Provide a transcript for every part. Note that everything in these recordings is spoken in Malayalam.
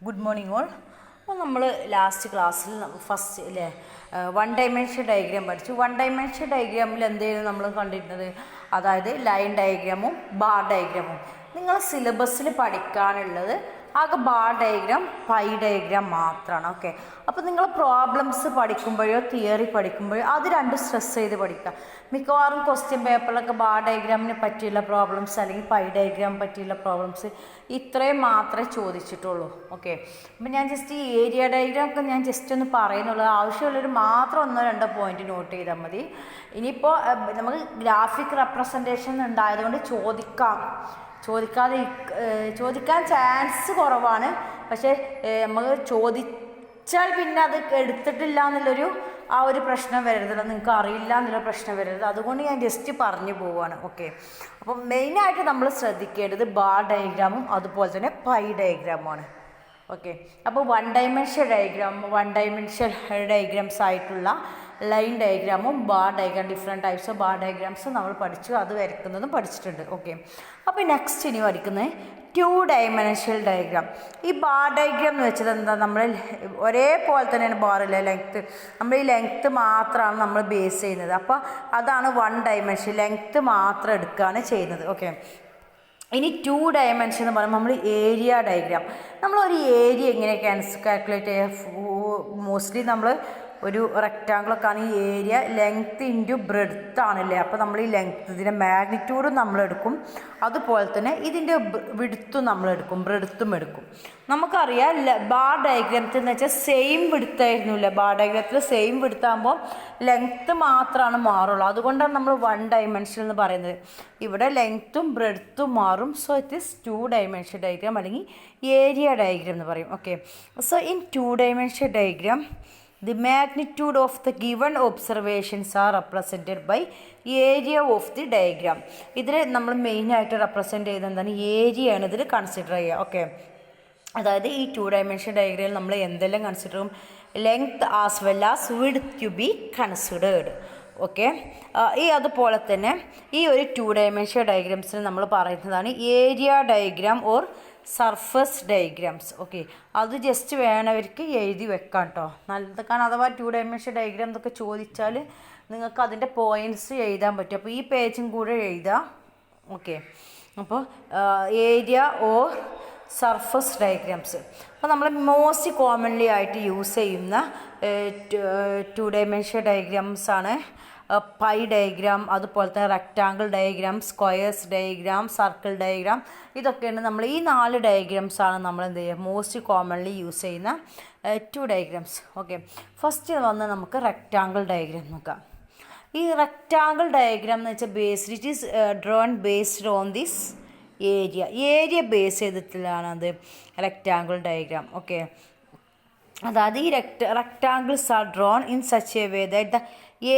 Good morning all. അപ്പോൾ നമ്മൾ ലാസ്റ്റ് ക്ലാസ്സിൽ ഫസ്റ്റ് അല്ലേ വൺ ഡൈമെൻഷൻ ഡയഗ്രാം പഠിച്ചു. വൺ ഡൈമെൻഷൻ ഡയഗ്രാമിൽ എന്തെങ്കിലും നമ്മൾ കണ്ടിരുന്നത്, അതായത് ലൈൻ ഡയഗ്രാമും ബാർ ഡയഗ്രാമും. നിങ്ങൾ സിലബസിൽ പഠിക്കാനുള്ളത് ആകെ ബാർ ഡയഗ്രാം, പൈ ഡയഗ്രാം മാത്രമാണ്. ഓക്കെ, അപ്പോൾ നിങ്ങൾ പ്രോബ്ലംസ് പഠിക്കുമ്പോഴോ തിയറി പഠിക്കുമ്പോഴോ അത് രണ്ടും സ്ട്രെസ് ചെയ്ത് പഠിക്കുക. മിക്കവാറും ക്വസ്റ്റ്യൻ പേപ്പറിലൊക്കെ ബാർ ഡയഗ്രാമിനെ പറ്റിയുള്ള പ്രോബ്ലംസ് അല്ലെങ്കിൽ പൈ ഡയഗ്രാം പറ്റിയുള്ള പ്രോബ്ലംസ് ഇത്രയും മാത്രമേ ചോദിച്ചിട്ടുള്ളൂ. ഓക്കെ, അപ്പം ഞാൻ ജസ്റ്റ് ഈ ഏരിയ ഡയഗ്രാം ഒക്കെ ഞാൻ ജസ്റ്റ് ഒന്ന് പറയുന്നുള്ളൂ. ആവശ്യമുള്ളൊരു മാത്രം 1-2 പോയിന്റ് നോട്ട് ചെയ്താൽ മതി. ഇനിയിപ്പോൾ നമുക്ക് ഗ്രാഫിക് റെപ്രസെൻറ്റേഷൻ ഉണ്ടായതുകൊണ്ട് ചോദിക്കാൻ ചാൻസ് കുറവാണ്. പക്ഷേ നമ്മൾ ചോദിച്ചാൽ പിന്നെ അത് എടുത്തിട്ടില്ല എന്നുള്ളൊരു ആ ഒരു പ്രശ്നം വരരുത്, നിങ്ങൾക്ക് അറിയില്ല എന്നുള്ള പ്രശ്നം വരരുത്. അതുകൊണ്ട് ഞാൻ ജസ്റ്റ് പറഞ്ഞു പോവുകയാണ്. ഓക്കെ, അപ്പം മെയിനായിട്ട് നമ്മൾ ശ്രദ്ധിക്കേണ്ടത് ബാർ ഡയഗ്രാമും അതുപോലെ തന്നെ പൈ ഡയഗ്രാമുമാണ്. ഓക്കെ, അപ്പോൾ വൺ ഡൈമെൻഷൻ ഡയഗ്രാംസ് ആയിട്ടുള്ള ലൈൻ ഡയഗ്രാമും bar diagram, different types of bar diagrams നമ്മൾ പഠിച്ചു, അത് വരയ്ക്കുന്നതും പഠിച്ചിട്ടുണ്ട്. ഓക്കെ, അപ്പോൾ നെക്സ്റ്റ് ഇനി വരയ്ക്കുന്നത് 2 ഡൈമെൻഷണൽ ഡയഗ്രാം. ഈ ബാർ ഡയഗ്രാം എന്ന് വെച്ചത് എന്താ, നമ്മൾ ഒരേപോലെ തന്നെയാണ് ബാറിലെ ലെങ്ത്ത്, നമ്മൾ ഈ ലെങ്ത്ത് മാത്രമാണ് നമ്മൾ ബേസ് ചെയ്യുന്നത്. അപ്പോൾ അതാണ് 1 ഡൈമെൻഷൻ, ലെങ്ത്ത് മാത്രം എടുക്കുകയാണ് ചെയ്യുന്നത്. ഓക്കെ, ഇനി 2 ഡയമെൻഷൻ എന്ന് പറയുമ്പോൾ നമ്മൾ ഏരിയ ഡയഗ്രാം. നമ്മളൊരു ഏരിയ എങ്ങനെ കാൽക്കുലേറ്റ് ചെയ്യുക? മോസ്റ്റ്ലി നമ്മൾ ഒരു റെക്റ്റാങ്കിളൊക്കെ ആണ് ഈ ഏരിയ, ലെങ്ത്ത് ഇൻറ്റു ബ്രെഡ്ത്ത് ആണല്ലേ. അപ്പോൾ നമ്മൾ ഈ ലെങ്ത്ത്, ഇതിൻ്റെ മാഗ്നിറ്റ്യൂഡും നമ്മളെടുക്കും, അതുപോലെ തന്നെ ഇതിൻ്റെ വിഡ്ത്തും നമ്മളെടുക്കും, ബ്രെഡ്ത്തും എടുക്കും. നമുക്കറിയാം ബാർ ഡയഗ്രാമത്തിൽ എന്ന് വെച്ചാൽ സെയിം വിഡ്ത്തായിരുന്നില്ല, ബാർ ഡയഗ്രാമത്തിൽ സെയിം വിഡ്ത്താകുമ്പോൾ ലെങ്ത്ത് മാത്രമാണ് മാറുള്ളൂ. അതുകൊണ്ടാണ് നമ്മൾ 1 ഡൈമെൻഷൻ എന്ന് പറയുന്നത്. ഇവിടെ ലെങ്ത്തും ബ്രെഡ്ത്തും മാറും. So it is 2 dimension diagram അല്ലെങ്കിൽ ഏരിയ ഡയഗ്രാം എന്ന് പറയും. Okay, so in 2 dimension diagram the magnitude of the given observations are represented by area of the diagram. ഇതിൽ നമ്മൾ മെയിനായിട്ട് റെപ്രസെൻറ്റ് ചെയ്യുന്നത് എന്താണ്, ഏരിയയാണ് ഇതിൽ കൺസിഡർ ചെയ്യുക. ഓക്കെ, അതായത് ഈ 2 ഡൈമെൻഷൻ ഡയഗ്രാമിൽ നമ്മൾ എന്തെല്ലാം കൺസിഡർ ചെയ്യും? Length as well as width to be considered. Okay, അതുപോലെ തന്നെ ഈ ഒരു 2 ഡൈമെൻഷൻ ഡയഗ്രാംസിൽ നമ്മൾ പറയുന്നതാണ് area diagram or surface diagrams. Okay, അത് ജസ്റ്റ് വേണവർക്ക് എഴുതി വെക്കാം കേട്ടോ, നല്ലത്. കാരണം അഥവാ 2 ഡൈമെൻഷൻ ഡയഗ്രാം എന്നൊക്കെ ചോദിച്ചാൽ നിങ്ങൾക്ക് അതിൻ്റെ പോയിൻറ്റ്സ് എഴുതാൻ പറ്റും. അപ്പോൾ ഈ പേജും കൂടെ എഴുതാം. ഓക്കെ, അപ്പോൾ ഏരിയ ഓർ സർഫസ് ഡയഗ്രാംസ്. അപ്പോൾ നമ്മൾ മോസ്റ്റ് കോമൺലി ആയിട്ട് യൂസ് ചെയ്യുന്ന 2 ഡൈമെൻഷൻ ഡയഗ്രാംസ് ആണ് പൈ ഡയഗ്രാം, അതുപോലെ തന്നെ rectangle diagram, squares diagram, circle diagram. ഇതൊക്കെയാണ് നമ്മൾ ഈ 4 ഡയഗ്രാംസാണ് നമ്മൾ എന്ത് ചെയ്യുക മോസ്റ്റ് കോമൺലി യൂസ് ചെയ്യുന്ന 2 ഡയഗ്രാംസ്. ഓക്കെ, ഫസ്റ്റ് വന്ന് നമുക്ക് റെക്റ്റാങ്കിൾ ഡയഗ്രാം നോക്കാം. ഈ റെക്റ്റാങ്കിൾ ഡയഗ്രാം എന്ന് വെച്ചാൽ it is drawn based on this area base ചെയ്തിട്ടാണ് അത് റെക്റ്റാങ്കിൾ ഡയഗ്രാം. ഓക്കെ, അതായത് ഈ rectangles are drawn in such a way that the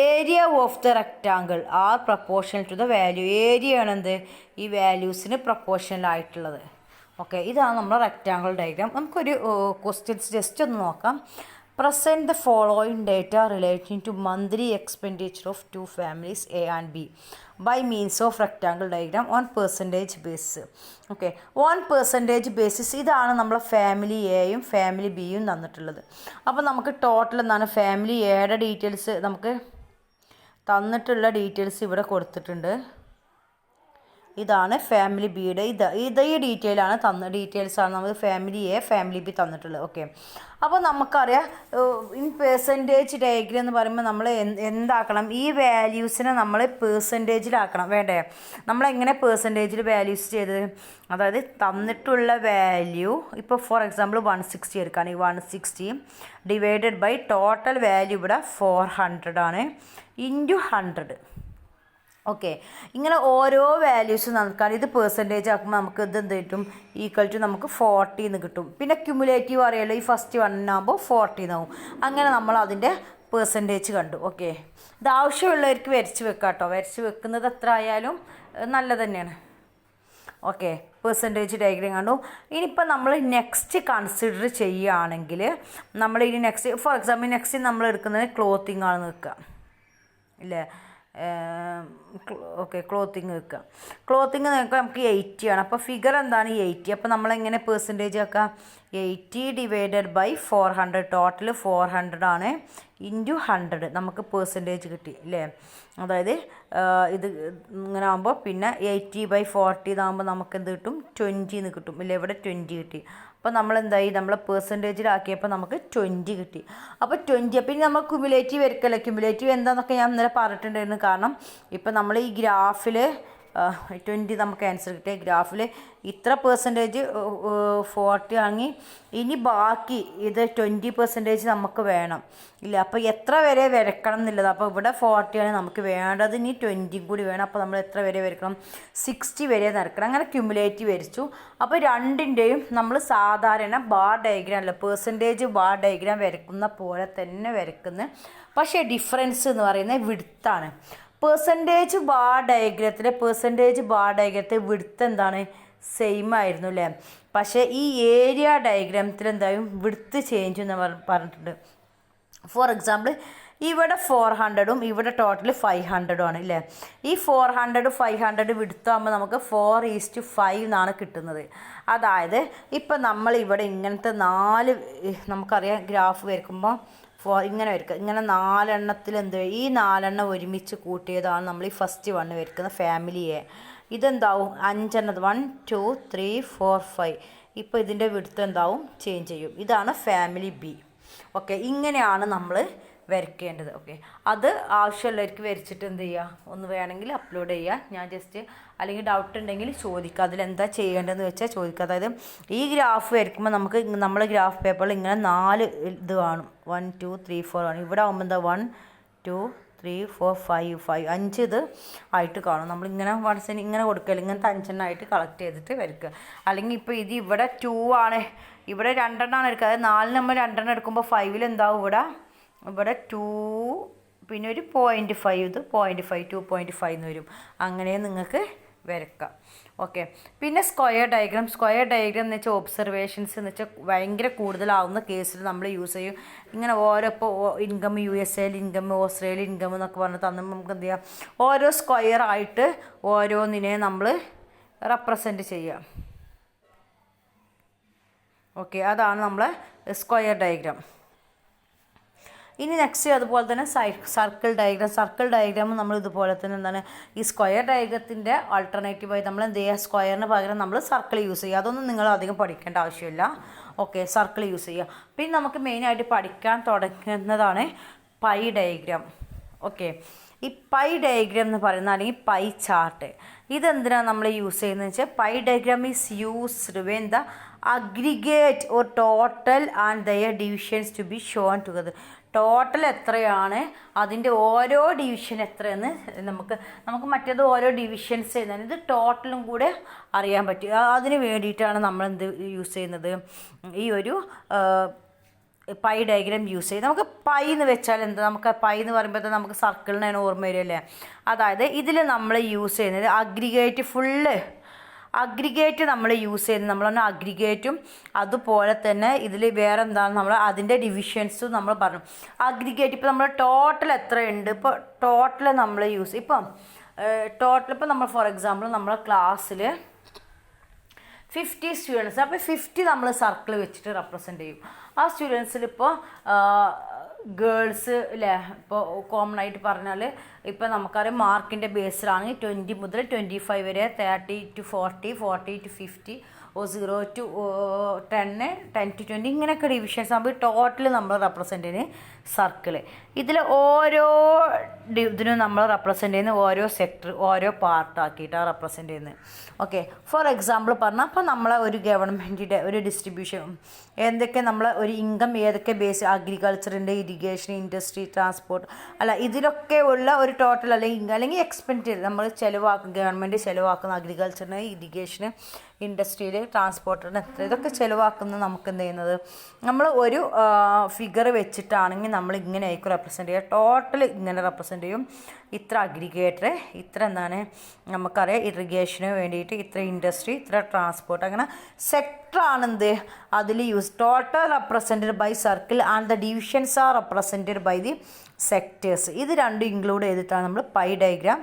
area of the rectangle are proportional to the value. Area ആണ് എന്ത്, ഈ വാല്യൂസിന് പ്രപ്പോർഷണൽ ആയിട്ടുള്ളത്. ഓക്കെ, ഇതാണ് നമ്മൾ റെക്റ്റാങ്കിൾ ഡയഗ്രാം. നമുക്കൊരു ക്വസ്റ്റ്യൻസ് ജസ്റ്റ് ഒന്ന് നോക്കാം. Present the following data relating to monthly expenditure of 2 families A and B by means of rectangle diagram on percentage base. Okay, 1% basis ഇതാണ് നമ്മളെ ഫാമിലി എയും ഫാമിലി ബിയും തന്നിട്ടുള്ളത്. അപ്പോൾ നമുക്ക് ടോട്ടൽ എന്താണ്, ഫാമിലി എയുടെ ഡീറ്റെയിൽസ് നമുക്ക് തന്നിട്ടുള്ള ഡീറ്റെയിൽസ് ഇവിടെ കൊടുത്തിട്ടുണ്ട്. ഇതാണ് ഫാമിലി ബിയുടെ ഈ ഡീറ്റെയിൽസാണ് നമുക്ക് ഫാമിലി എ ഫാമിലി ബി തന്നിട്ടുള്ളത്. ഓക്കെ, അപ്പോൾ നമുക്കറിയാം ഇൻ പേഴ്സൻറ്റേജ് ഡയഗ്രാം എന്ന് പറയുമ്പോൾ നമ്മൾ എന്താക്കണം, ഈ വാല്യൂസിനെ നമ്മൾ പേഴ്സൻറ്റേജിലാക്കണം. വേണ്ടേ, നമ്മളെങ്ങനെ പേഴ്സൻറ്റേജിൽ വാല്യൂസ് ചെയ്തത്, അതായത് തന്നിട്ടുള്ള വാല്യൂ ഇപ്പോൾ ഫോർ എക്സാമ്പിൾ 160 എടുക്കുകയാണെങ്കിൽ 160 ഡിവൈഡഡ് ബൈ ടോട്ടൽ വാല്യൂ ഇവിടെ 400 ആണ് ഇൻറ്റു 100. ഓക്കെ, ഇങ്ങനെ ഓരോ വാല്യൂസ് നമുക്ക് ഇത് പേഴ്സൻറ്റേജ് ആക്കുമ്പോൾ നമുക്ക് ഇത് എന്ത് കിട്ടും, ഈക്വൽ ടു നമുക്ക് 40 എന്ന് കിട്ടും. പിന്നെ ക്യുമുലേറ്റീവ് അറിയാലോ, ഈ ഫസ്റ്റ് 1 ആകുമ്പോൾ 40 എന്നാവും. അങ്ങനെ നമ്മൾ അതിൻ്റെ പേഴ്സൻറ്റേജ് കണ്ടു. ഓക്കെ, ഇത് ആവശ്യമുള്ളവർക്ക് വരച്ച് വെക്കാം കേട്ടോ, വരച്ച് വെക്കുന്നത് എത്ര ആയാലും നല്ലത് തന്നെയാണ്. ഓക്കെ, പേഴ്സൻറ്റേജ് ഡയഗ്രാം കണ്ടു. ഇനിയിപ്പോൾ നമ്മൾ നെക്സ്റ്റ് കൺസിഡർ ചെയ്യുകയാണെങ്കിൽ നമ്മൾ ഇനി നെക്സ്റ്റ് ഫോർ എക്സാമ്പിൾ നെക്സ്റ്റ് നമ്മൾ എടുക്കുന്നത് ക്ലോത്തിങ് ആണെന്ന് വെക്കുക ഇല്ലേ. ഓക്കെ ക്ലോത്തിങ് വെക്കുക. ക്ലോത്തിങ് നോക്കുക നമുക്ക് 80 ആണ്. അപ്പോൾ ഫിഗർ എന്താണ് 80. അപ്പോൾ നമ്മളെങ്ങനെ പെർസെൻറ്റേജ് വെക്കാം? 80 ഡിവൈഡഡ് ബൈ 400, ടോട്ടൽ 400 ആണ്, ഇൻറ്റു 100 നമുക്ക് പെർസെൻറ്റേജ് കിട്ടി അല്ലേ. അതായത് ഇത് ഇങ്ങനെ ആകുമ്പോൾ പിന്നെ 80/40 ഇതാകുമ്പോൾ നമുക്ക് എന്ത് കിട്ടും? 20 എന്ന് കിട്ടും ഇല്ലേ. ഇവിടെ 20 കിട്ടി. അപ്പോൾ നമ്മളെന്തായി? നമ്മളെ പെർസെൻറ്റേജിലാക്കിയപ്പോൾ നമുക്ക് 20 കിട്ടി. അപ്പോൾ 20 പിന്നെ നമ്മൾ ക്യുമുലേറ്റീവ് വരയ്ക്കല്ലേ. ക്യുമുലേറ്റീവ് എന്താണെന്നൊക്കെ ഞാൻ ഇന്നലെ പറഞ്ഞിട്ടുണ്ടായിരുന്നു. കാരണം ഇപ്പം നമ്മൾ ഈ ഗ്രാഫിൽ 20 നമുക്ക് ആൻസർ കിട്ടിയ ഗ്രാഫിൽ ഇത്ര പെർസെൻറ്റേജ് 40 ആണെങ്കിൽ ഇനി ബാക്കി ഇത് 20% നമുക്ക് വേണം ഇല്ല. അപ്പോൾ എത്ര വരെ വരക്കണം എന്നുള്ളത്. അപ്പോൾ ഇവിടെ 40 ആണ് നമുക്ക് വേണ്ടത്, ഇനി 20 കൂടി വേണം. അപ്പോൾ നമ്മൾ എത്ര വരെ വരക്കണം? 60 വരെ വരക്കണം. അങ്ങനെ ക്യുമുലേറ്റീവ് വരച്ചു. അപ്പോൾ രണ്ടിൻ്റെയും നമ്മൾ സാധാരണ ബാർ ഡയഗ്രാം അല്ല പെർസെൻറ്റേജ് ബാർ ഡയഗ്രാം വരക്കുന്ന പോലെ തന്നെ വരക്കുന്നത്. പക്ഷേ ഡിഫറൻസ് എന്ന് പറയുന്നത് വിഡ്ത്താണ്. പെർസെൻറ്റേജ് ബാർ ഡയഗ്രത്തിൽ വിഡ്ത്ത് എന്താണ്? സെയിം ആയിരുന്നു അല്ലേ. പക്ഷേ ഈ ഏരിയ ഡയഗ്രാമത്തിൽ എന്തായാലും വിഡ്ത്ത് ചേഞ്ച് എന്ന് പറഞ്ഞിട്ടുണ്ട്. ഫോർ എക്സാമ്പിൾ ഇവിടെ 400ഉം ഇവിടെ ടോട്ടൽ 500ഉം ആണ് അല്ലേ. ഈ 400 500 വിഡ്ത്താകുമ്പോൾ നമുക്ക് 4:5 എന്നാണ് കിട്ടുന്നത്. അതായത് ഇപ്പം നമ്മൾ ഇവിടെ ഇങ്ങനത്തെ 4 നമുക്കറിയാം ഗ്രാഫ് വരയ്ക്കുമ്പോൾ ഇങ്ങനെ വരയ്ക്കുക. ഇങ്ങനെ 4 എണ്ണത്തിൽ എന്ത് ഈ 4 എണ്ണം ഒരുമിച്ച് കൂട്ടിയതാണ് നമ്മൾ ഈ ഫസ്റ്റ് 1 വരയ്ക്കുന്ന ഫാമിലിയെ. ഇതെന്താവും? 5 എണ്ണത് 1 2 3 4 5. ഇപ്പോൾ ഇതിൻ്റെ വിഡ്ത്ത് എന്താവും? ചേഞ്ച് ചെയ്യും. ഇതാണ് ഫാമിലി ബി. ഓക്കെ, ഇങ്ങനെയാണ് നമ്മൾ വരയ്ക്കേണ്ടത്. ഓക്കെ, അത് ആവശ്യമുള്ളവർക്ക് വരച്ചിട്ട് എന്ത് ചെയ്യുക? ഒന്ന് വേണമെങ്കിൽ അപ്ലോഡ് ചെയ്യുക. ഞാൻ ജസ്റ്റ് അല്ലെങ്കിൽ ഡൗട്ട് ഉണ്ടെങ്കിൽ ചോദിക്കുക. അതിലെന്താ ചെയ്യേണ്ടതെന്ന് വെച്ചാൽ ചോദിക്കുക. അതായത് ഈ ഗ്രാഫ് വരയ്ക്കുമ്പോൾ നമുക്ക് നമ്മൾ ഗ്രാഫ് പേപ്പറിൽ ഇങ്ങനെ 4 ഇത് കാണും. 1 2 3 4 ആണ്. ഇവിടെ ആകുമ്പോൾ എന്താ 1 2 3 4 5 5 ഇത് ആയിട്ട് കാണും. നമ്മളിങ്ങനെ വൺസിന് ഇങ്ങനെ കൊടുക്കുക, ഇങ്ങനത്തെ 5 എണ്ണമായിട്ട് കളക്ട് ചെയ്തിട്ട് വരയ്ക്കുക. അല്ലെങ്കിൽ ഇപ്പോൾ ഇത് ഇവിടെ 2 ആണ്, ഇവിടെ 2 എണ്ണമാണ് എടുക്കുക. അതായത് 4 നമ്മൾ 2 എണ്ണം എടുക്കുമ്പോൾ 5 എന്താവും? ഇവിടെ 2 പിന്നെ ഒരു 0.5, ഇത് 0.5 2.5 എന്ന് വരും. അങ്ങനെ നിങ്ങൾക്ക് വരയ്ക്കാം. ഓക്കെ, പിന്നെ സ്ക്വയർ ഡയഗ്രാം എന്ന് വെച്ചാൽ ഒബ്സർവേഷൻസ് എന്ന് വെച്ചാൽ ഭയങ്കര കൂടുതലാവുന്ന കേസിൽ നമ്മൾ യൂസ് ചെയ്യും. ഇങ്ങനെ ഓരോ ഇപ്പോൾ income USA income, Australia income എന്നൊക്കെ പറഞ്ഞ് തന്നെ നമുക്ക് എന്ത് ചെയ്യാം? ഓരോ സ്ക്വയർ ആയിട്ട് ഓരോന്നിനെ നമ്മൾ റെപ്രസെൻറ്റ് ചെയ്യാം. ഓക്കെ, അതാണ് നമ്മളെ സ്ക്വയർ ഡയഗ്രാം. ഇനി നെക്സ്റ്റ് അതുപോലെ തന്നെ സർക്കിൾ ഡയഗ്രാം നമ്മൾ ഇതുപോലെ തന്നെ എന്താണ് ഈ സ്ക്വയർ ഡയഗ്രത്തിൻ്റെ ആൾട്ടർനേറ്റീവായി നമ്മൾ എന്ത് ചെയ്യുക? സ്ക്വയറിന് പകരം നമ്മൾ സർക്കിൾ യൂസ് ചെയ്യുക. അതൊന്നും നിങ്ങൾ അധികം പഠിക്കേണ്ട ആവശ്യമില്ല. ഓക്കെ, സർക്കിൾ യൂസ് ചെയ്യുക. പിന്നെ നമുക്ക് മെയിനായിട്ട് പഠിക്കാൻ തുടങ്ങുന്നതാണ് പൈ ഡയഗ്രാം. ഓക്കെ, ഈ പൈ ഡയഗ്രാം എന്ന് പറയുന്നത് അല്ലെങ്കിൽ പൈ ചാർട്ട് ഇതെന്തിനാണ് നമ്മൾ യൂസ് ചെയ്യുന്നത് വെച്ചാൽ pie diagram is used when the aggregate or total and their divisions to be shown together. Total എത്രയാണ്, അതിൻ്റെ ഓരോ ഡിവിഷൻ എത്രയെന്ന് നമുക്ക് മറ്റേത് ഓരോ ഡിവിഷൻസ് ചെയ്യുന്നത് ഇത് ടോട്ടലും കൂടെ അറിയാൻ പറ്റും. അതിന് വേണ്ടിയിട്ടാണ് നമ്മൾ എന്ത് യൂസ് ചെയ്യുന്നത്? ഈ ഒരു പൈ ഡയഗ്രാം യൂസ് ചെയ്ത്. നമുക്ക് പൈ എന്ന് വെച്ചാൽ എന്താ? നമുക്ക് പൈ എന്ന് പറയുമ്പോൾ നമുക്ക് സർക്കിളിനാണ് ഓർമ്മ വരികയല്ലേ. അതായത് ഇതിൽ നമ്മൾ യൂസ് ചെയ്യുന്നത് അഗ്രിഗേറ്റ് നമ്മൾ യൂസ് ചെയ്യുന്നത് നമ്മൾ പറഞ്ഞാൽ അഗ്രിഗേറ്റും അതുപോലെ തന്നെ ഇതിൽ വേറെ എന്താണ് നമ്മൾ അതിൻ്റെ ഡിവിഷൻസും നമ്മൾ പറഞ്ഞു. അഗ്രിഗേറ്റ് ഇപ്പോൾ നമ്മൾ ടോട്ടൽ എത്രയുണ്ട്, ഇപ്പോൾ ടോട്ടൽ നമ്മൾ യൂസ് ഇപ്പം നമ്മൾ ഫോർ എക്സാമ്പിൾ നമ്മളെ ക്ലാസ്സിൽ 50 സ്റ്റുഡൻസ്. അപ്പോൾ 50 നമ്മൾ സർക്കിൾ വെച്ചിട്ട് റെപ്രസെൻ്റ് ചെയ്യും. ആ സ്റ്റുഡൻസിൽ ഇപ്പോൾ ഗേൾസ് അല്ലേ, ഇപ്പോൾ കോമൺ ആയിട്ട് പറഞ്ഞാൽ ഇപ്പോൾ നമുക്കറിയാം മാർക്കിൻ്റെ ബേസിലാണെങ്കിൽ 20 മുതൽ 25 വരെ, 30 to 40 40 to 50 0 to 10 10 to 20 ഇങ്ങനെയൊക്കെ ഡിവിഷൻസ് ആകുമ്പോൾ ടോട്ടൽ നമ്മൾ റെപ്രസെൻ്റ് ചെയ്യുന്ന സർക്കിൾ. ഇതിൽ ഓരോ ഇതിനും നമ്മൾ റെപ്രസെൻ്റ് ചെയ്യുന്ന ഓരോ സെക്ടർ ഓരോ പാർട്ടാക്കിയിട്ടാണ് റെപ്രസെൻ്റ് ചെയ്യുന്നത്. ഓക്കെ, ഫോർ എക്സാമ്പിൾ പറഞ്ഞാൽ അപ്പോൾ നമ്മളെ ഒരു ഗവൺമെൻറ്റിൻ്റെ ഒരു ഡിസ്ട്രിബ്യൂഷൻ എന്തൊക്കെ നമ്മൾ ഒരു ഇൻകം ഏതൊക്കെ ബേസ് അഗ്രികൾച്ചറിൻ്റെ, ഇറിഗേഷൻ, ഇൻഡസ്ട്രി, ട്രാൻസ്പോർട്ട് അല്ല ഇതിലൊക്കെ ഉള്ള ഒരു ടോട്ടൽ അല്ലെങ്കിൽ എക്സ്പെൻഡിച്ചർ നമ്മൾ ഗവൺമെൻറ് ചിലവാക്കുന്ന അഗ്രികൾച്ചറിന്, ഇറിഗേഷന്, ഇൻഡസ്ട്രിയിൽ ട്രാൻസ്പോർട്ടിന് എത്ര ഇതൊക്കെ ചിലവാക്കുന്നത് നമുക്ക് എന്ത് ചെയ്യുന്നത് നമ്മൾ ഒരു ഫിഗർ വെച്ചിട്ടാണെങ്കിൽ നമ്മൾ ഇങ്ങനെ ആയിരിക്കും റെപ്രസെൻ്റ് ചെയ്യുക. ടോട്ടൽ ഇങ്ങനെ റെപ്രസെൻ്റ് ചെയ്യും. ഇത്ര അഗ്രിഗേറ്റർ, ഇത്ര എന്താണ് നമുക്കറിയാം ഇറിഗേഷന് വേണ്ടിയിട്ട്, ഇത്ര ഇൻഡസ്ട്രി, ഇത്ര ട്രാൻസ്പോർട്ട്, അങ്ങനെ സെക്ടറാണ് എന്ത് അതിൽ use. Total represented by circle and the divisions are represented by the sectors. ഇത് രണ്ടും ഇൻക്ലൂഡ് ചെയ്തിട്ടാണ് നമ്മൾ പൈ ഡയഗ്രാം